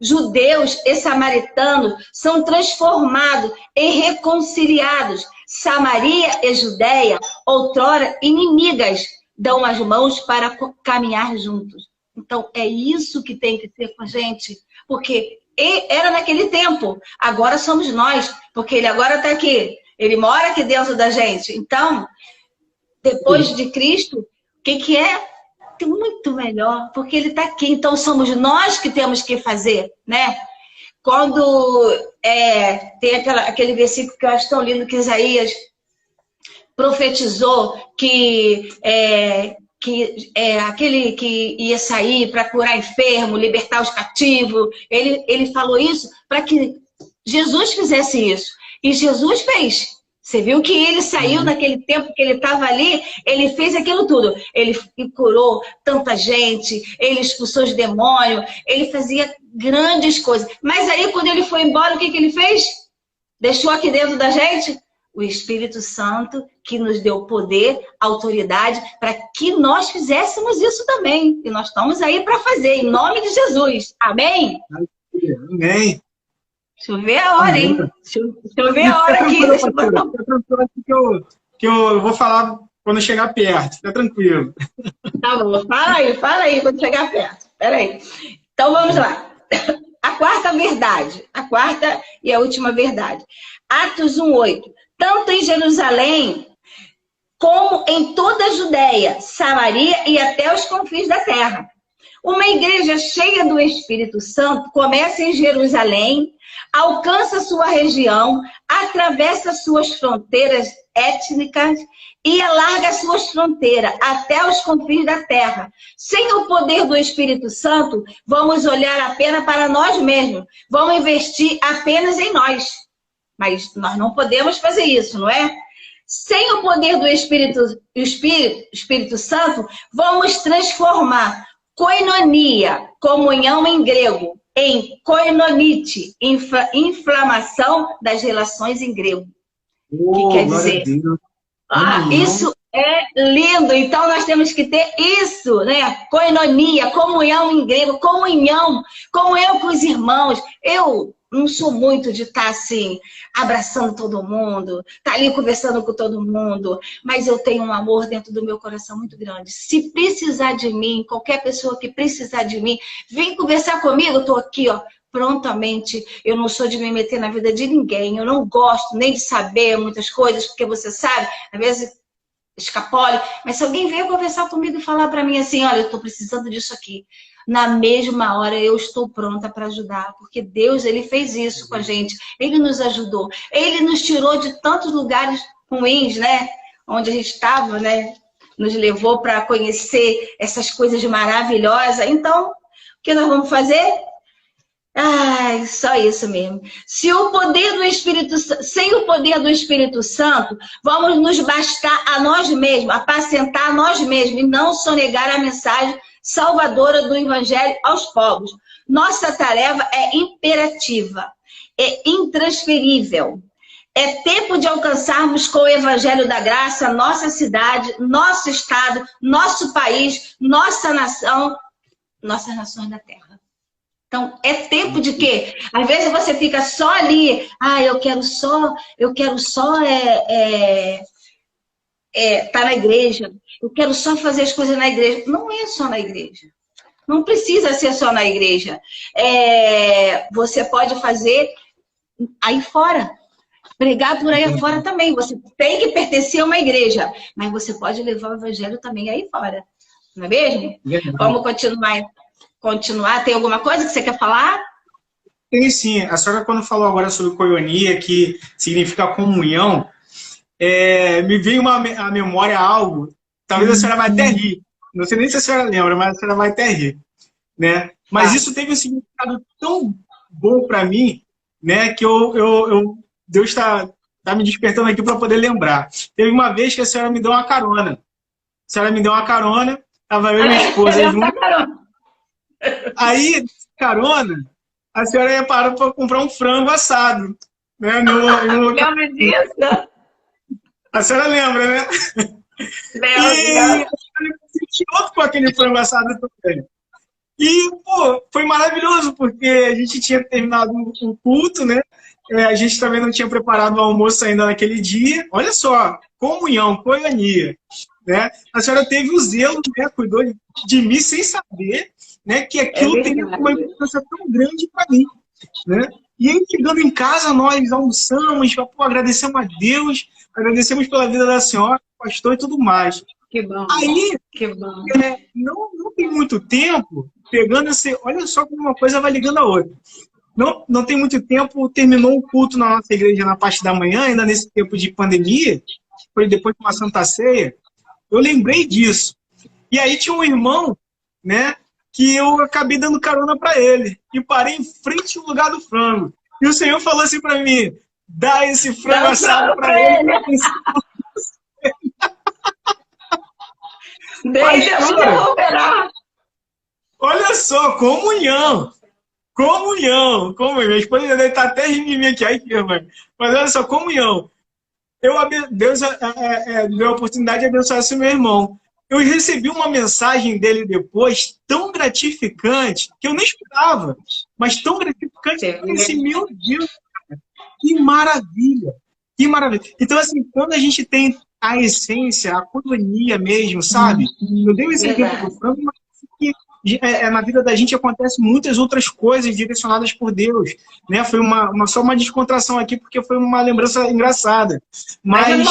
Judeus e samaritanos são transformados e reconciliados. Samaria e Judeia, outrora inimigas, dão as mãos para caminhar juntos. Então, é isso que tem que ser com a gente. Porque era naquele tempo, agora somos nós. Porque ele agora está aqui, ele mora aqui dentro da gente. Então, depois de Cristo, o que é? Muito melhor, porque ele está aqui. Então, somos nós que temos que fazer, né? Quando tem aquele versículo que eu acho tão lindo, que Isaías profetizou que aquele que ia sair para curar enfermo, libertar os cativos, ele falou isso para que Jesus fizesse isso. E Jesus fez. Você viu que ele saiu naquele tempo que ele estava ali, ele fez aquilo tudo. Ele curou tanta gente, ele expulsou os demônios, ele fazia grandes coisas. Mas aí, quando ele foi embora, o que ele fez? Deixou aqui dentro da gente o Espírito Santo, que nos deu poder, autoridade, para que nós fizéssemos isso também. E nós estamos aí para fazer, em nome de Jesus. Amém? Amém. Deixa eu ver a hora, hein? Deixa eu ver a hora aqui. Deixa que eu vou falar quando chegar perto. Fica tranquilo. Tá bom. Fala aí quando chegar perto. Espera aí. Então, vamos lá. A quarta verdade. A quarta e a última verdade. Atos 1:8. Tanto em Jerusalém como em toda a Judéia, Samaria e até os confins da terra. Uma igreja cheia do Espírito Santo começa em Jerusalém, alcança sua região, atravessa suas fronteiras étnicas e alarga suas fronteiras até os confins da terra. Sem o poder do Espírito Santo, vamos olhar apenas para nós mesmos, vamos investir apenas em nós. Mas nós não podemos fazer isso, não é? Sem o poder do Espírito Santo, vamos transformar koinonia, comunhão em grego, em koinonite, inflamação das relações em grego. O que quer dizer? Isso é lindo. Então, nós temos que ter isso, né? Koinonia, comunhão em grego, comunhão com os irmãos. Eu não sou muito de estar assim, abraçando todo mundo, estar ali conversando com todo mundo, mas eu tenho um amor dentro do meu coração muito grande. Se precisar de mim, qualquer pessoa que precisar de mim, vem conversar comigo, eu estou aqui, ó, prontamente. Eu não sou de me meter na vida de ninguém, eu não gosto nem de saber muitas coisas, porque você sabe, às vezes escapole, mas se alguém vier conversar comigo e falar para mim assim, olha, eu estou precisando disso aqui, na mesma hora eu estou pronta para ajudar, porque Deus, Ele fez isso com a gente, Ele nos ajudou, Ele nos tirou de tantos lugares ruins, né, onde a gente estava, né, nos levou para conhecer essas coisas maravilhosas. Então, o que nós vamos fazer? Ai, só isso mesmo. Se o poder do Espírito, sem o poder do Espírito Santo, vamos nos bastar a nós mesmos, apacentar a nós mesmos e não sonegar a mensagem salvadora do Evangelho aos povos. Nossa tarefa é imperativa, é intransferível. É tempo de alcançarmos com o Evangelho da Graça nossa cidade, nosso estado, nosso país, nossa nação, nossas nações da terra. Então, é tempo de quê? Às vezes você fica só ali, eu quero só tá na igreja, eu quero só fazer as coisas na igreja. Não é só na igreja. Não precisa ser só na igreja. Você pode fazer aí fora. Pregar por aí fora também. Você tem que pertencer a uma igreja, mas você pode levar o evangelho também aí fora. Não é mesmo? Vamos continuar. Tem alguma coisa que você quer falar? Tem sim. A senhora, quando falou agora sobre koinonia, que significa comunhão, me veio à memória algo, talvez a senhora vai até rir. Não sei nem se a senhora lembra, mas a senhora vai até rir. Né? Mas isso teve um significado tão bom para mim, né, que Deus está me despertando aqui para poder lembrar. Teve uma vez que a senhora me deu uma carona. A senhora me deu uma carona, estava eu e minha esposa junto. Aí, carona, a senhora ia parar para comprar um frango assado. Né, lembro disso. A senhora lembra, né? Lembro. E a senhora se sentiu com aquele frango assado também. E, foi maravilhoso, porque a gente tinha terminado o culto, né? A gente também não tinha preparado o almoço ainda naquele dia. Olha só, comunhão, koinonia, né? A senhora teve o zelo, né? Cuidou de mim sem saber, né? Que aquilo tem uma importância tão grande para mim, né? E aí, chegando em casa, nós almoçamos, agradecemos a Deus, agradecemos pela vida da senhora, pastor e tudo mais. Que bom. Aí, que bom. Não tem muito tempo, pegando olha só como uma coisa vai ligando a outra. Não tem muito tempo, terminou o culto na nossa igreja na parte da manhã, ainda nesse tempo de pandemia, foi depois de uma Santa Ceia, eu lembrei disso. E aí tinha um irmão, né, que eu acabei dando carona para ele, e parei em frente ao lugar do frango. E o Senhor falou assim para mim, dá esse frango assado para ele. Deixa eu devolverá. Olha só, comunhão. Minha esposa deve estar até rindo de mim aqui. Ai, mãe. Mas olha só, comunhão. Deus deu a oportunidade de abençoar esse meu irmão. Eu recebi uma mensagem dele depois, tão gratificante, que eu nem esperava, mas tão gratificante. Eu pensei, meu Deus, cara, que maravilha. Que maravilha. Então, assim, quando a gente tem a essência, a koinonia mesmo, sabe? Eu dei esse exemplo do frango, mas que na vida da gente acontece muitas outras coisas direcionadas por Deus, né? Foi só uma descontração aqui, porque foi uma lembrança engraçada. Mas é bom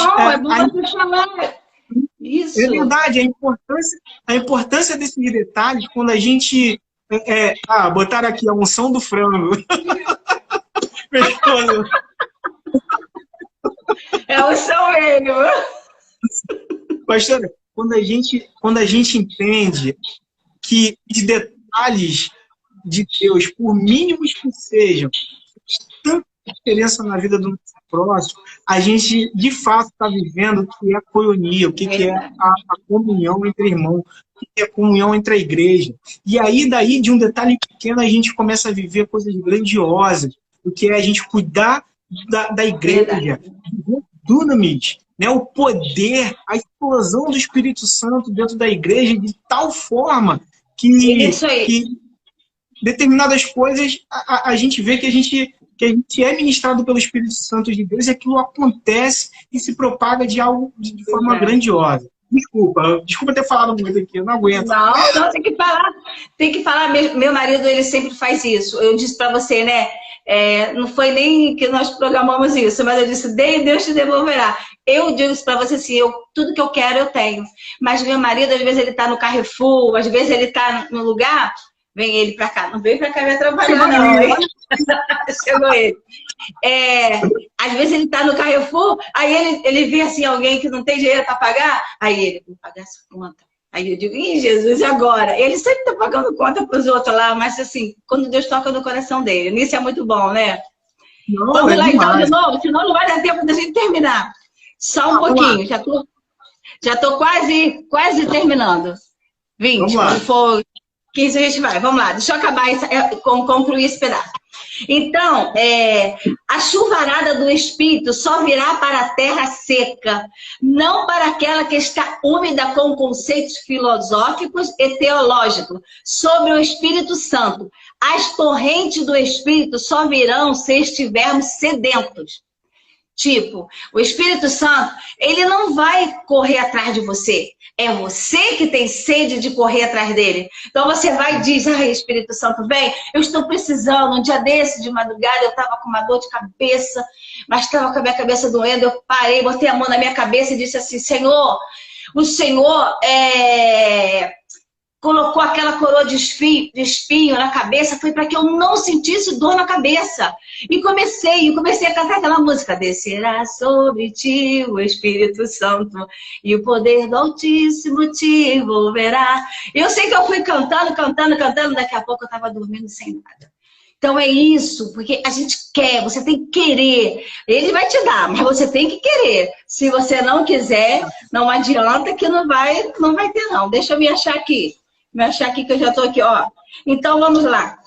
você falar. Isso. É verdade, a importância desses detalhes, quando a gente... botaram aqui a unção do frango. Minha esposa. É o seu mesmo. Pastora, quando a gente entende que os detalhes de Deus, por mínimos que sejam, faz tanta diferença na vida do nosso próximo, a gente, de fato, está vivendo o que é a koinonia, o que é a comunhão entre irmãos, o que é a comunhão entre a igreja. E aí, daí, de um detalhe pequeno, a gente começa a viver coisas grandiosas, o que é a gente cuidar da igreja, do dunamis, né? O poder, a explosão do Espírito Santo dentro da igreja de tal forma que determinadas coisas a gente vê que a gente é ministrado pelo Espírito Santo de Deus e aquilo acontece e se propaga de forma grandiosa. Desculpa ter falado muito aqui, eu não aguento. Não, tem que falar. Meu marido, ele sempre faz isso. Eu disse para você, né? Não foi nem que nós programamos isso, mas eu disse, Deus te devolverá. Eu digo isso para você assim, tudo que eu quero eu tenho. Mas meu marido, às vezes ele está no Carrefour, às vezes ele está no lugar, vem ele para cá. Não vem para cá me atrapalhar, não, hein? Chegou ele. Às vezes ele está no Carrefour, aí ele vê assim alguém que não tem dinheiro para pagar, aí ele, vou pagar essa conta. Aí eu digo, ih, Jesus, e agora? Ele sempre está pagando conta para os outros lá, mas assim, quando Deus toca no coração dele. Isso é muito bom, né? Não, Vamos lá demais. então de novo, senão não vai dar tempo da gente terminar. Só um pouquinho, já tô quase terminando. 20, quando for 15 a gente vai. Vamos lá, deixa eu acabar, concluir esse pedaço. Então, a chuvarada do Espírito só virá para a terra seca, não para aquela que está úmida com conceitos filosóficos e teológicos sobre o Espírito Santo. As torrentes do Espírito só virão se estivermos sedentos. Tipo, o Espírito Santo, ele não vai correr atrás de você. É você que tem sede de correr atrás dele. Então você vai e diz, ai, Espírito Santo, vem, eu estou precisando. Um dia desse, de madrugada, eu estava com uma dor de cabeça, mas estava com a minha cabeça doendo. Eu parei, botei a mão na minha cabeça e disse assim, Senhor, o Senhor colocou aquela coroa de espinho na cabeça, foi para que eu não sentisse dor na cabeça. E comecei a cantar aquela música. Descerá sobre ti o Espírito Santo, e o poder do Altíssimo te envolverá. Eu sei que eu fui cantando, daqui a pouco eu estava dormindo sem nada. Então é isso, porque a gente quer, você tem que querer. Ele vai te dar, mas você tem que querer. Se você não quiser, não adianta que não vai ter não. Deixa eu me achar aqui. Que eu já estou aqui, ó. Então, vamos lá.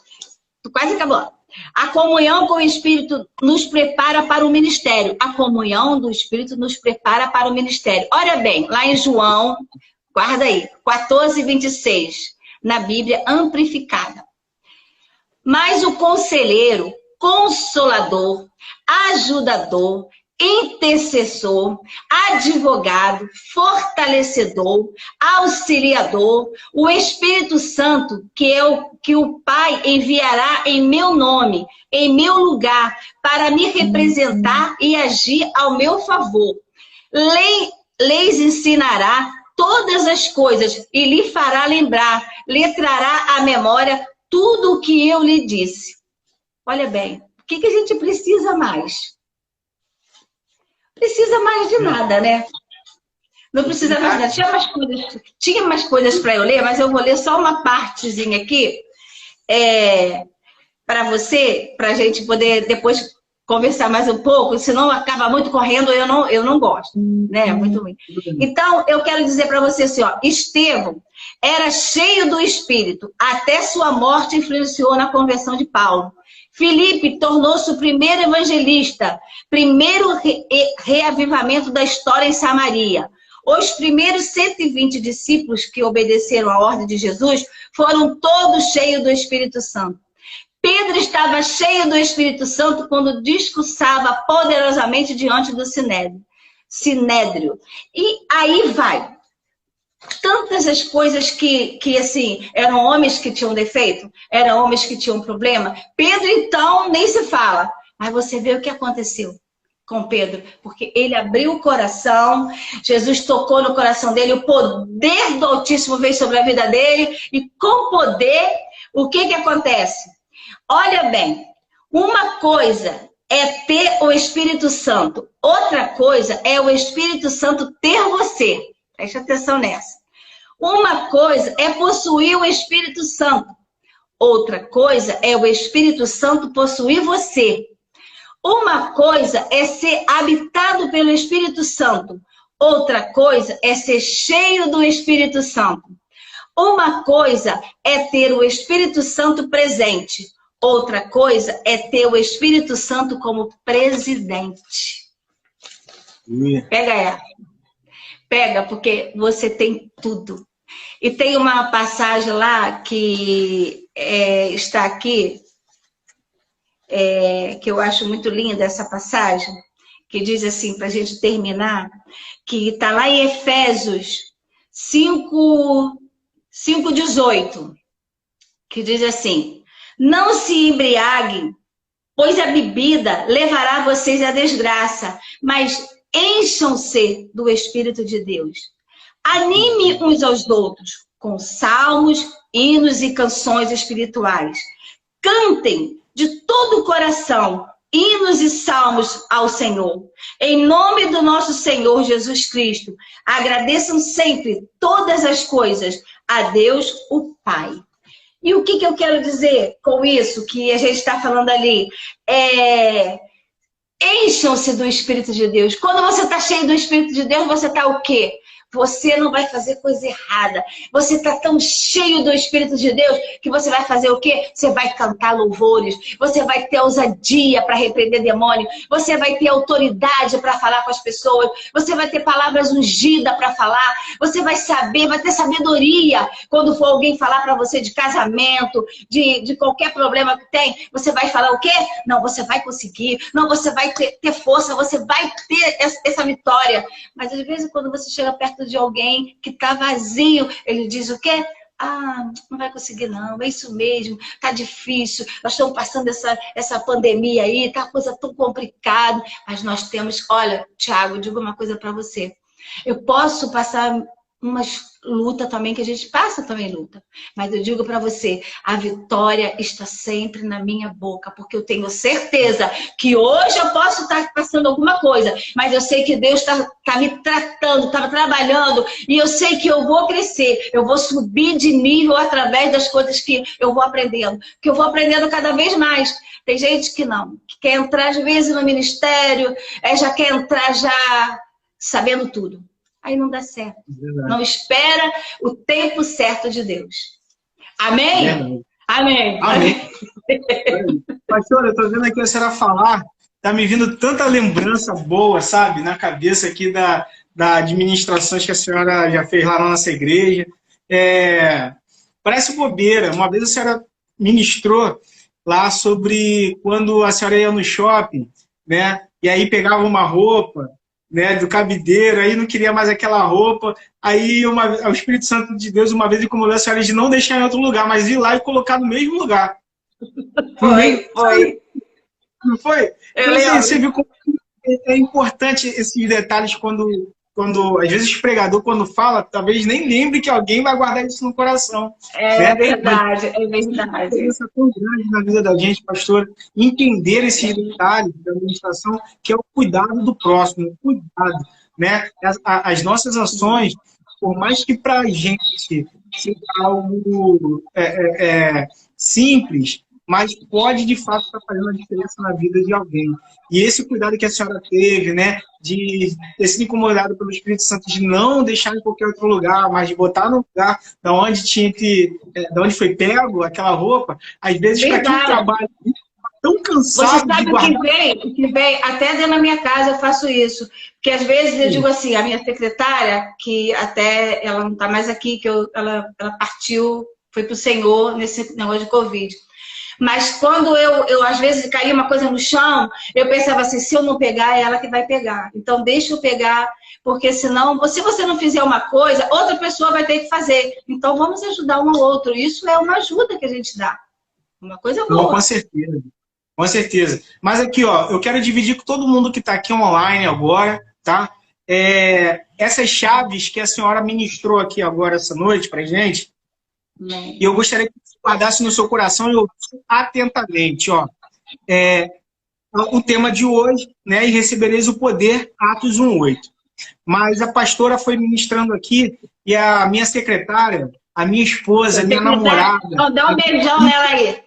Quase acabou. A comunhão com o Espírito nos prepara para o ministério. A comunhão do Espírito nos prepara para o ministério. Olha bem, lá em João, guarda aí, 14:26, na Bíblia amplificada. Mas o conselheiro, consolador, ajudador, intercessor, advogado, fortalecedor, auxiliador, o Espírito Santo, que o Pai enviará em meu nome, em meu lugar, para me representar e agir ao meu favor. Lhes ensinará todas as coisas e lhe fará lembrar, lhe trará à memória tudo o que eu lhe disse. Olha bem, o que a gente precisa mais? Precisa mais de nada, né? Não precisa mais de nada. Tinha mais coisas para eu ler, mas eu vou ler só uma partezinha aqui para você, para a gente poder depois conversar mais um pouco, senão acaba muito correndo, eu não gosto, né? Muito ruim. Então, eu quero dizer para você assim, ó, Estevão era cheio do Espírito, até sua morte influenciou na conversão de Paulo. Filipe tornou-se o primeiro evangelista, primeiro reavivamento da história em Samaria. Os primeiros 120 discípulos que obedeceram à ordem de Jesus foram todos cheios do Espírito Santo. Pedro estava cheio do Espírito Santo quando discursava poderosamente diante do Sinédrio. E aí vai. Tantas as coisas que assim, eram homens que tinham defeito, eram homens que tinham problema. Pedro, então, nem se fala. Mas você vê o que aconteceu com Pedro, porque ele abriu o coração, Jesus tocou no coração dele, o poder do Altíssimo veio sobre a vida dele, e com poder, o que acontece? Olha bem, uma coisa é ter o Espírito Santo, outra coisa é o Espírito Santo ter você. Preste atenção nessa. Uma coisa é possuir o Espírito Santo. Outra coisa é o Espírito Santo possuir você. Uma coisa é ser habitado pelo Espírito Santo. Outra coisa é ser cheio do Espírito Santo. Uma coisa é ter o Espírito Santo presente. Outra coisa é ter o Espírito Santo como presidente. Pega ela. Pega, porque você tem tudo. E tem uma passagem lá que está aqui, que eu acho muito linda essa passagem, que diz assim, para a gente terminar, que está lá em Efésios 5:18, que diz assim, não se embriaguem, pois a bebida levará vocês à desgraça, mas encham-se do Espírito de Deus. Anime uns aos outros com salmos, hinos e canções espirituais. Cantem de todo o coração hinos e salmos ao Senhor. Em nome do nosso Senhor Jesus Cristo, agradeçam sempre todas as coisas a Deus, o Pai. E o que eu quero dizer com isso que a gente está falando ali? Encham-se do Espírito de Deus. Quando você está cheio do Espírito de Deus, você está o quê? Você não vai fazer coisa errada. Você está tão cheio do Espírito de Deus que você vai fazer o quê? Você vai cantar louvores. Você vai ter ousadia para repreender demônio. Você vai ter autoridade para falar com as pessoas. Você vai ter palavras ungidas para falar. Você vai saber, vai ter sabedoria quando for alguém falar para você de casamento, de qualquer problema que tem. Você vai falar o quê? Não, você vai conseguir. Não, você vai ter força. Você vai ter essa vitória. Mas às vezes quando você chega perto de alguém que está vazio, ele diz o quê? Ah, não vai conseguir não, é isso mesmo, tá difícil, nós estamos passando essa pandemia aí, tá uma coisa tão complicada, mas nós temos, olha, Tiago, eu digo uma coisa para você, eu posso passar umas luta também, que a gente passa também luta. Mas eu digo para você, a vitória está sempre na minha boca, porque eu tenho certeza que hoje eu posso estar passando alguma coisa, mas eu sei que Deus está me tratando, está trabalhando, e eu sei que eu vou crescer, eu vou subir de nível através das coisas que eu vou aprendendo, que eu vou aprendendo cada vez mais. Tem gente que não, que quer entrar às vezes no ministério, já quer entrar já sabendo tudo. Aí não dá certo. Verdade. Não espera o tempo certo de Deus. Amém? Amém. Amém. Pastor, eu estou vendo aqui a senhora falar, está me vindo tanta lembrança boa, sabe, na cabeça aqui da administrações que a senhora já fez lá na nossa igreja. Parece bobeira. Uma vez a senhora ministrou lá sobre quando a senhora ia no shopping, né? E aí pegava uma roupa, né, do cabideiro, aí não queria mais aquela roupa, aí o Espírito Santo de Deus uma vez incomodou a senhora de não deixar em outro lugar, mas ir lá e colocar no mesmo lugar. Foi. Não foi? Você viu como é importante esses detalhes quando às vezes o pregador, quando fala, talvez nem lembre que alguém vai guardar isso no coração. É verdade, é verdade. Isso é tão grande na vida da gente, pastor, entender esses detalhes da administração, que é o cuidado do próximo, o cuidado, né? As nossas ações, por mais que para a gente seja algo simples, mas pode, de fato, estar fazendo a diferença na vida de alguém. E esse cuidado que a senhora teve, né, de ter sido incomodado pelo Espírito Santo, de não deixar em qualquer outro lugar, mas de botar no lugar da onde foi pego aquela roupa, às vezes para quem trabalha tão cansado. Você sabe de guardar... o que vem? Até dentro da minha casa eu faço isso. Porque às vezes eu digo assim, a minha secretária, que até ela não está mais aqui, que ela partiu, foi para o Senhor nesse negócio de Covid. Mas quando eu às vezes caía uma coisa no chão, eu pensava assim, se eu não pegar, é ela que vai pegar. Então deixa eu pegar, porque senão, se você não fizer uma coisa, outra pessoa vai ter que fazer. Então vamos ajudar um ao outro. Isso é uma ajuda que a gente dá. Uma coisa boa. Não, com certeza. Com certeza. Mas aqui, ó, eu quero dividir com todo mundo que está aqui online agora, tá? Essas chaves que a senhora ministrou aqui agora essa noite pra gente, e eu gostaria que você guardasse no seu coração e ouvisse atentamente, ó. O tema de hoje, né? E recebereis o poder, Atos 1:8. Mas a pastora foi ministrando aqui e a minha secretária, a minha esposa, a minha namorada... Dá um beijão nela aí.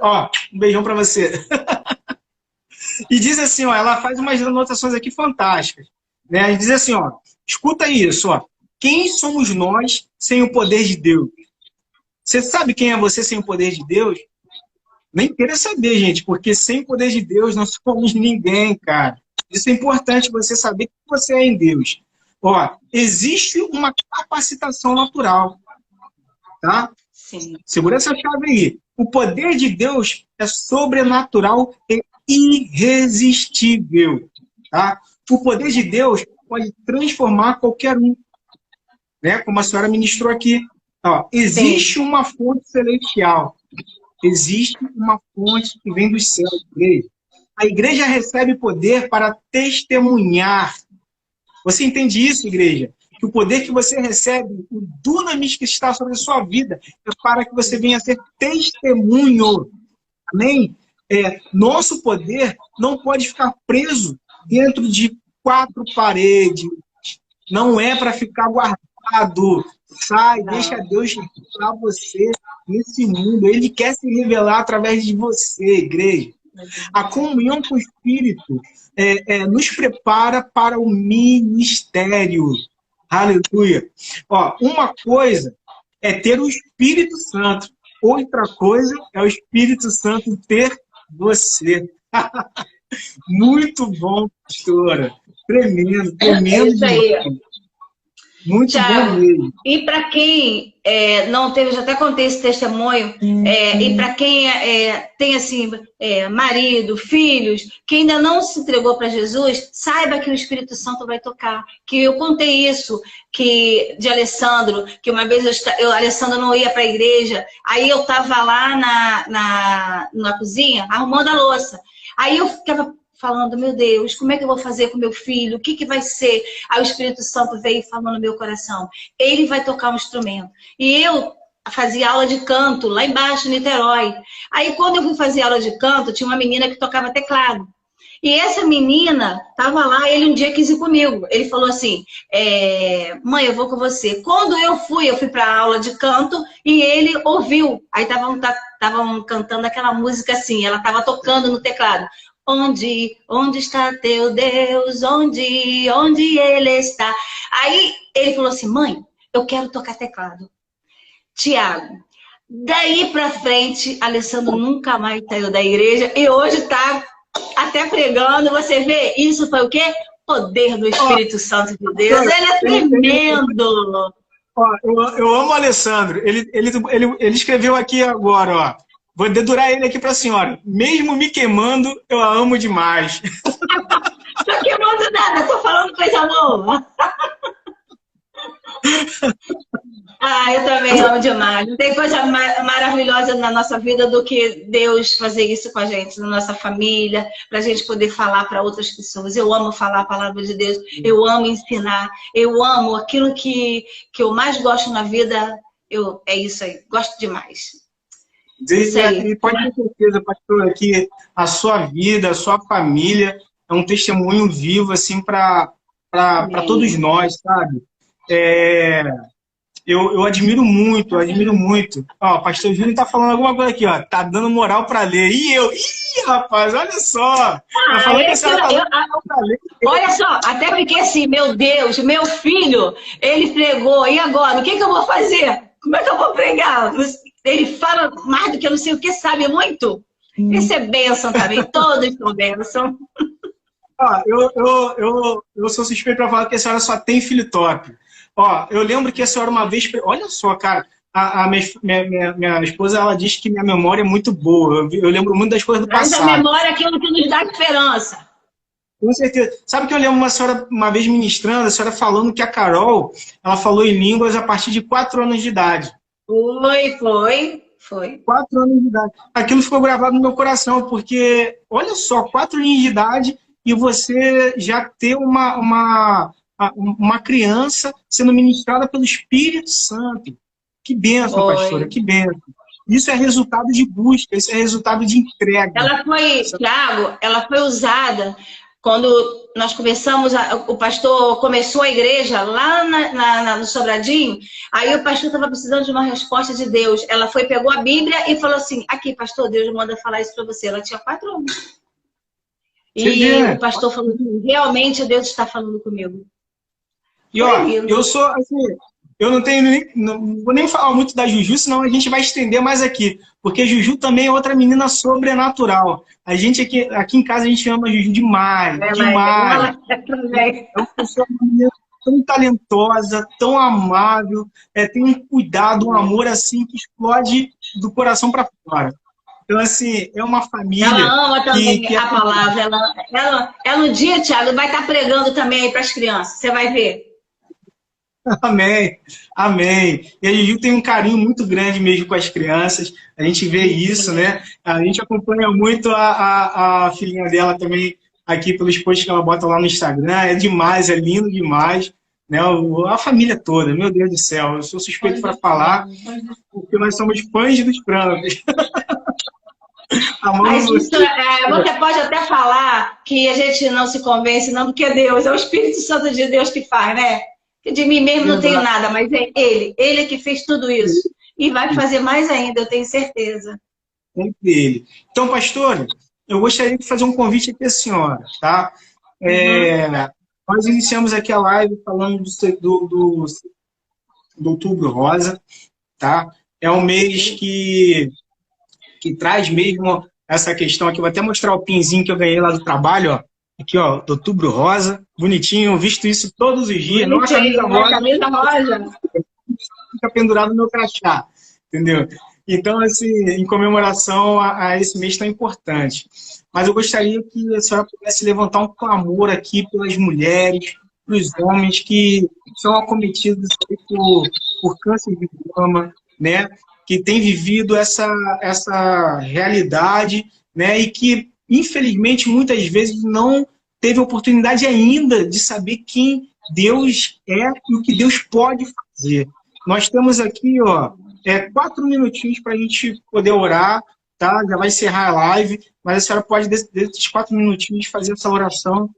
Ó, um beijão para você. E diz assim, ó, ela faz umas anotações aqui fantásticas, né? Diz assim, ó, escuta isso, ó. Quem somos nós sem o poder de Deus? Você sabe quem é você sem o poder de Deus? Nem queira saber, gente, porque sem o poder de Deus não somos ninguém, cara. Isso é importante você saber que você é em Deus. Ó, existe uma capacitação natural, tá? Sim. Segura essa chave aí. O poder de Deus é sobrenatural e irresistível, tá? O poder de Deus pode transformar qualquer um, né? Como a senhora ministrou aqui. Ó, existe uma fonte celestial. Existe uma fonte que vem dos céus, igreja. A igreja recebe poder para testemunhar. Você entende isso, igreja? Que o poder que você recebe, o dunamis que está sobre a sua vida, é para que você venha a ser testemunho. Amém? Nosso poder não pode ficar preso dentro de 4 paredes. Não é para ficar guardado. Sai, deixa Deus para você nesse mundo. Ele quer se revelar através de você, igreja. A comunhão com o Espírito nos prepara para o ministério. Aleluia. Ó, uma coisa é ter o Espírito Santo. Outra coisa é o Espírito Santo ter você. Muito bom, pastora. Tremendo, tremendo. Isso aí. Muito Thiago, bom mesmo. E para quem não teve, eu já até contei esse testemunho, e para quem tem assim, marido, filhos, que ainda não se entregou para Jesus, saiba que o Espírito Santo vai tocar. Que eu contei isso de Alessandro, que uma vez Alessandro não ia para a igreja, aí eu estava lá na cozinha arrumando a louça. Aí eu ficava falando, meu Deus, como é que eu vou fazer com meu filho? O que vai ser? Aí o Espírito Santo veio falando no meu coração. Ele vai tocar um instrumento. E eu fazia aula de canto lá embaixo, em Niterói. Aí quando eu fui fazer aula de canto, tinha uma menina que tocava teclado. E essa menina estava lá, ele um dia quis ir comigo. Ele falou assim, mãe, eu vou com você. Quando eu fui para a aula de canto e ele ouviu. Aí estavam cantando aquela música assim, ela estava tocando no teclado. Onde está teu Deus? Onde ele está? Aí ele falou assim, mãe, eu quero tocar teclado. Tiago, daí pra frente, Alessandro nunca mais saiu da igreja e hoje está até pregando. Você vê, isso foi o quê? Poder do Espírito Santo de Deus. Ele é tremendo. Eu amo o Alessandro. Ele escreveu aqui agora, ó. Vou dedurar ele aqui para a senhora. Mesmo me queimando, eu a amo demais. Tô queimando nada, tô falando coisa boa. Eu também amo demais. Não tem coisa maravilhosa na nossa vida do que Deus fazer isso com a gente, na nossa família, para a gente poder falar para outras pessoas. Eu amo falar a palavra de Deus, eu amo ensinar, eu amo aquilo que eu mais gosto na vida. É isso aí, gosto demais. E pode ter certeza, pastor, que a sua vida, a sua família é um testemunho vivo assim para todos nós, sabe? Eu admiro muito, Ó, o pastor Júnior tá falando alguma coisa aqui, ó. Tá dando moral para ler. Ih, rapaz, olha só. Olha só, até fiquei assim, meu Deus, meu filho, ele pregou, e agora? O que eu vou fazer? Como é que eu vou pregar? Ele fala mais do que eu não sei o que, sabe muito. Isso é bênção também, todos são bênção. Eu sou suspeito para falar que a senhora só tem filho top. Ó, eu lembro que a senhora uma vez... Olha só, cara, a minha esposa, ela diz que minha memória é muito boa. Eu lembro muito das coisas do passado. Mas a memória é aquilo que nos dá esperança. Com certeza. Sabe que eu lembro uma senhora, uma vez ministrando, a senhora falando que a Carol, ela falou em línguas a partir de 4 anos de idade. Foi. 4 anos de idade. Aquilo ficou gravado no meu coração, porque, olha só, 4 anos de idade e você já ter uma criança sendo ministrada pelo Espírito Santo. Que bênção, pastora, que bênção. Isso é resultado de busca, isso é resultado de entrega. Thiago, ela foi usada quando nós começamos, o pastor começou a igreja lá no Sobradinho, aí o pastor estava precisando de uma resposta de Deus. Ela pegou a Bíblia e falou assim, aqui, pastor, Deus manda falar isso para você. Ela tinha 4 anos. O pastor falou assim, realmente Deus está falando comigo. E ó, eu sou assim, eu não vou nem falar muito da Juju, senão a gente vai estender mais aqui. Porque Juju também é outra menina sobrenatural. A gente aqui em casa, a gente ama a Juju demais. Demais. É uma pessoa tão talentosa, tão amável, tem um cuidado, um amor assim que explode do coração para fora. Então, assim, é uma família... Ela ama também a palavra. Ela um dia, Thiago, vai estar pregando também aí para as crianças. Você vai ver. Amém, amém. E a Juju tem um carinho muito grande mesmo com as crianças, a gente vê isso, né? A gente acompanha muito a filhinha dela também aqui pelos posts que ela bota lá no Instagram, é demais, é lindo demais, né? A família toda, meu Deus do céu, eu sou suspeito para falar, porque nós somos fãs dos francos. Você pode até falar que a gente não se convence, não, porque é Deus, é o Espírito Santo de Deus que faz, né? Que de mim mesmo não tenho nada, mas é Ele que fez tudo isso. E vai fazer mais ainda, eu tenho certeza. Sempre Ele. Então, pastor, eu gostaria de fazer um convite aqui à senhora, tá? Nós iniciamos aqui a live falando do Outubro Rosa, tá? É um mês que traz mesmo essa questão aqui. Vou até mostrar o pinzinho que eu ganhei lá do trabalho, ó. Aqui, ó, do Outubro Rosa. Bonitinho, visto isso todos os dias. Não a camisa rosa. Camisa rosa. Fica pendurado no meu crachá, entendeu? Então, assim, em comemoração a esse mês tão importante. Mas eu gostaria que a senhora pudesse levantar um clamor aqui pelas mulheres, pelos homens que são acometidos por câncer de mama, né? Que têm vivido essa realidade, né? E que, infelizmente, muitas vezes não teve oportunidade ainda de saber quem Deus é e o que Deus pode fazer. Nós temos aqui, ó, 4 minutinhos para a gente poder orar, tá? Já vai encerrar a live, mas a senhora pode, desses 4 minutinhos, fazer essa oração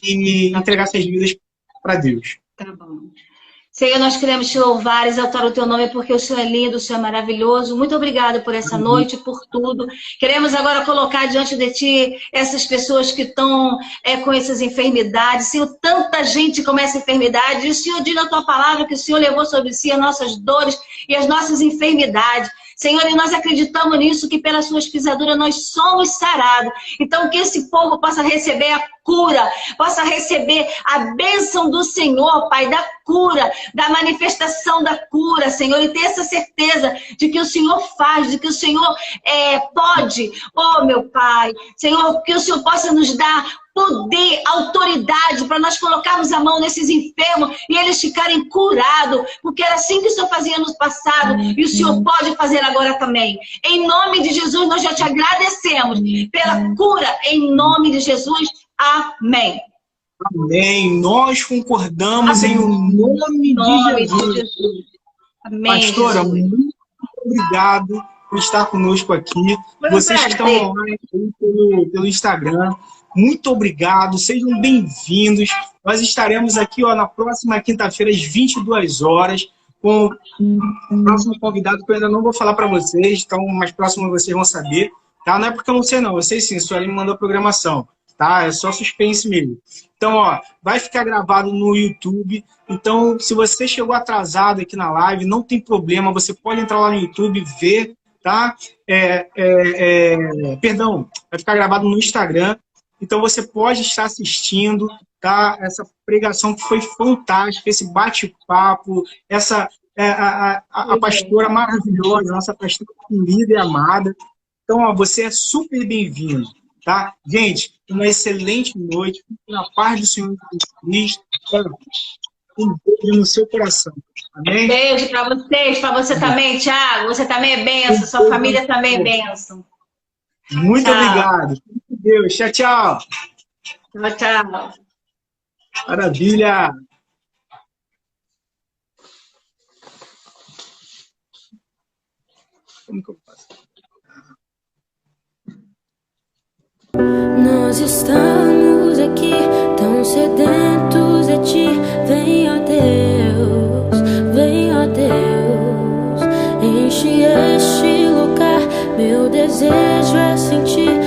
e entregar essas vidas para Deus. Tá bom. Senhor, nós queremos te louvar, exaltar o teu nome, porque o Senhor é lindo, o Senhor é maravilhoso. Muito obrigado por essa noite, por tudo. Queremos agora colocar diante de ti essas pessoas que estão com essas enfermidades. Senhor, tanta gente com essa enfermidade. E o Senhor diz na tua palavra que o Senhor levou sobre si as nossas dores e as nossas enfermidades. Senhor, e nós acreditamos nisso, que pelas suas pisaduras nós somos sarados. Então, que esse povo possa receber a cura, possa receber a bênção do Senhor, Pai, da cura, da manifestação da cura, Senhor, e ter essa certeza de que o Senhor faz, de que o Senhor pode. Oh, meu Pai, Senhor, que o Senhor possa nos dar poder, autoridade, para nós colocarmos a mão nesses enfermos e eles ficarem curados, porque era assim que o Senhor fazia no passado e o Senhor pode fazer agora também. Em nome de Jesus, nós já te agradecemos pela cura, em nome de Jesus. Amém. Amém. Nós concordamos. Amém. Em nome de Jesus. Amém. Pastora, Jesus. muito obrigado por estar conosco aqui. Vocês que estão online pelo Instagram, muito obrigado. Sejam bem-vindos. Nós estaremos aqui, ó, na próxima quinta-feira, às 22 horas, com o próximo convidado, que eu ainda não vou falar para vocês, então mais próximo vocês vão saber. Tá? Não é porque eu não sei, não. Eu sei sim, a senhora me mandou a programação. Tá? É só suspense mesmo. Então, ó, vai ficar gravado no YouTube. Então, se você chegou atrasado aqui na live, não tem problema. Você pode entrar lá no YouTube, ver, tá? Perdão, vai ficar gravado no Instagram. Então, você pode estar assistindo, tá? Essa pregação que foi fantástica, esse bate-papo, a pastora maravilhosa, nossa pastora querida e amada. Então, ó, você é super bem-vindo. Tá? Gente, uma excelente noite. Na paz do Senhor Jesus Cristo. Um beijo no seu coração. Amém? Beijo para vocês, para você também, Thiago. Você também é bênção, sua família também é bênção. Muito obrigado. Deus. Tchau, tchau. Tchau, tchau. Maravilha. Como que eu faço? Nós estamos aqui, tão sedentos de ti. Vem, ó Deus, enche este lugar. Meu desejo é sentir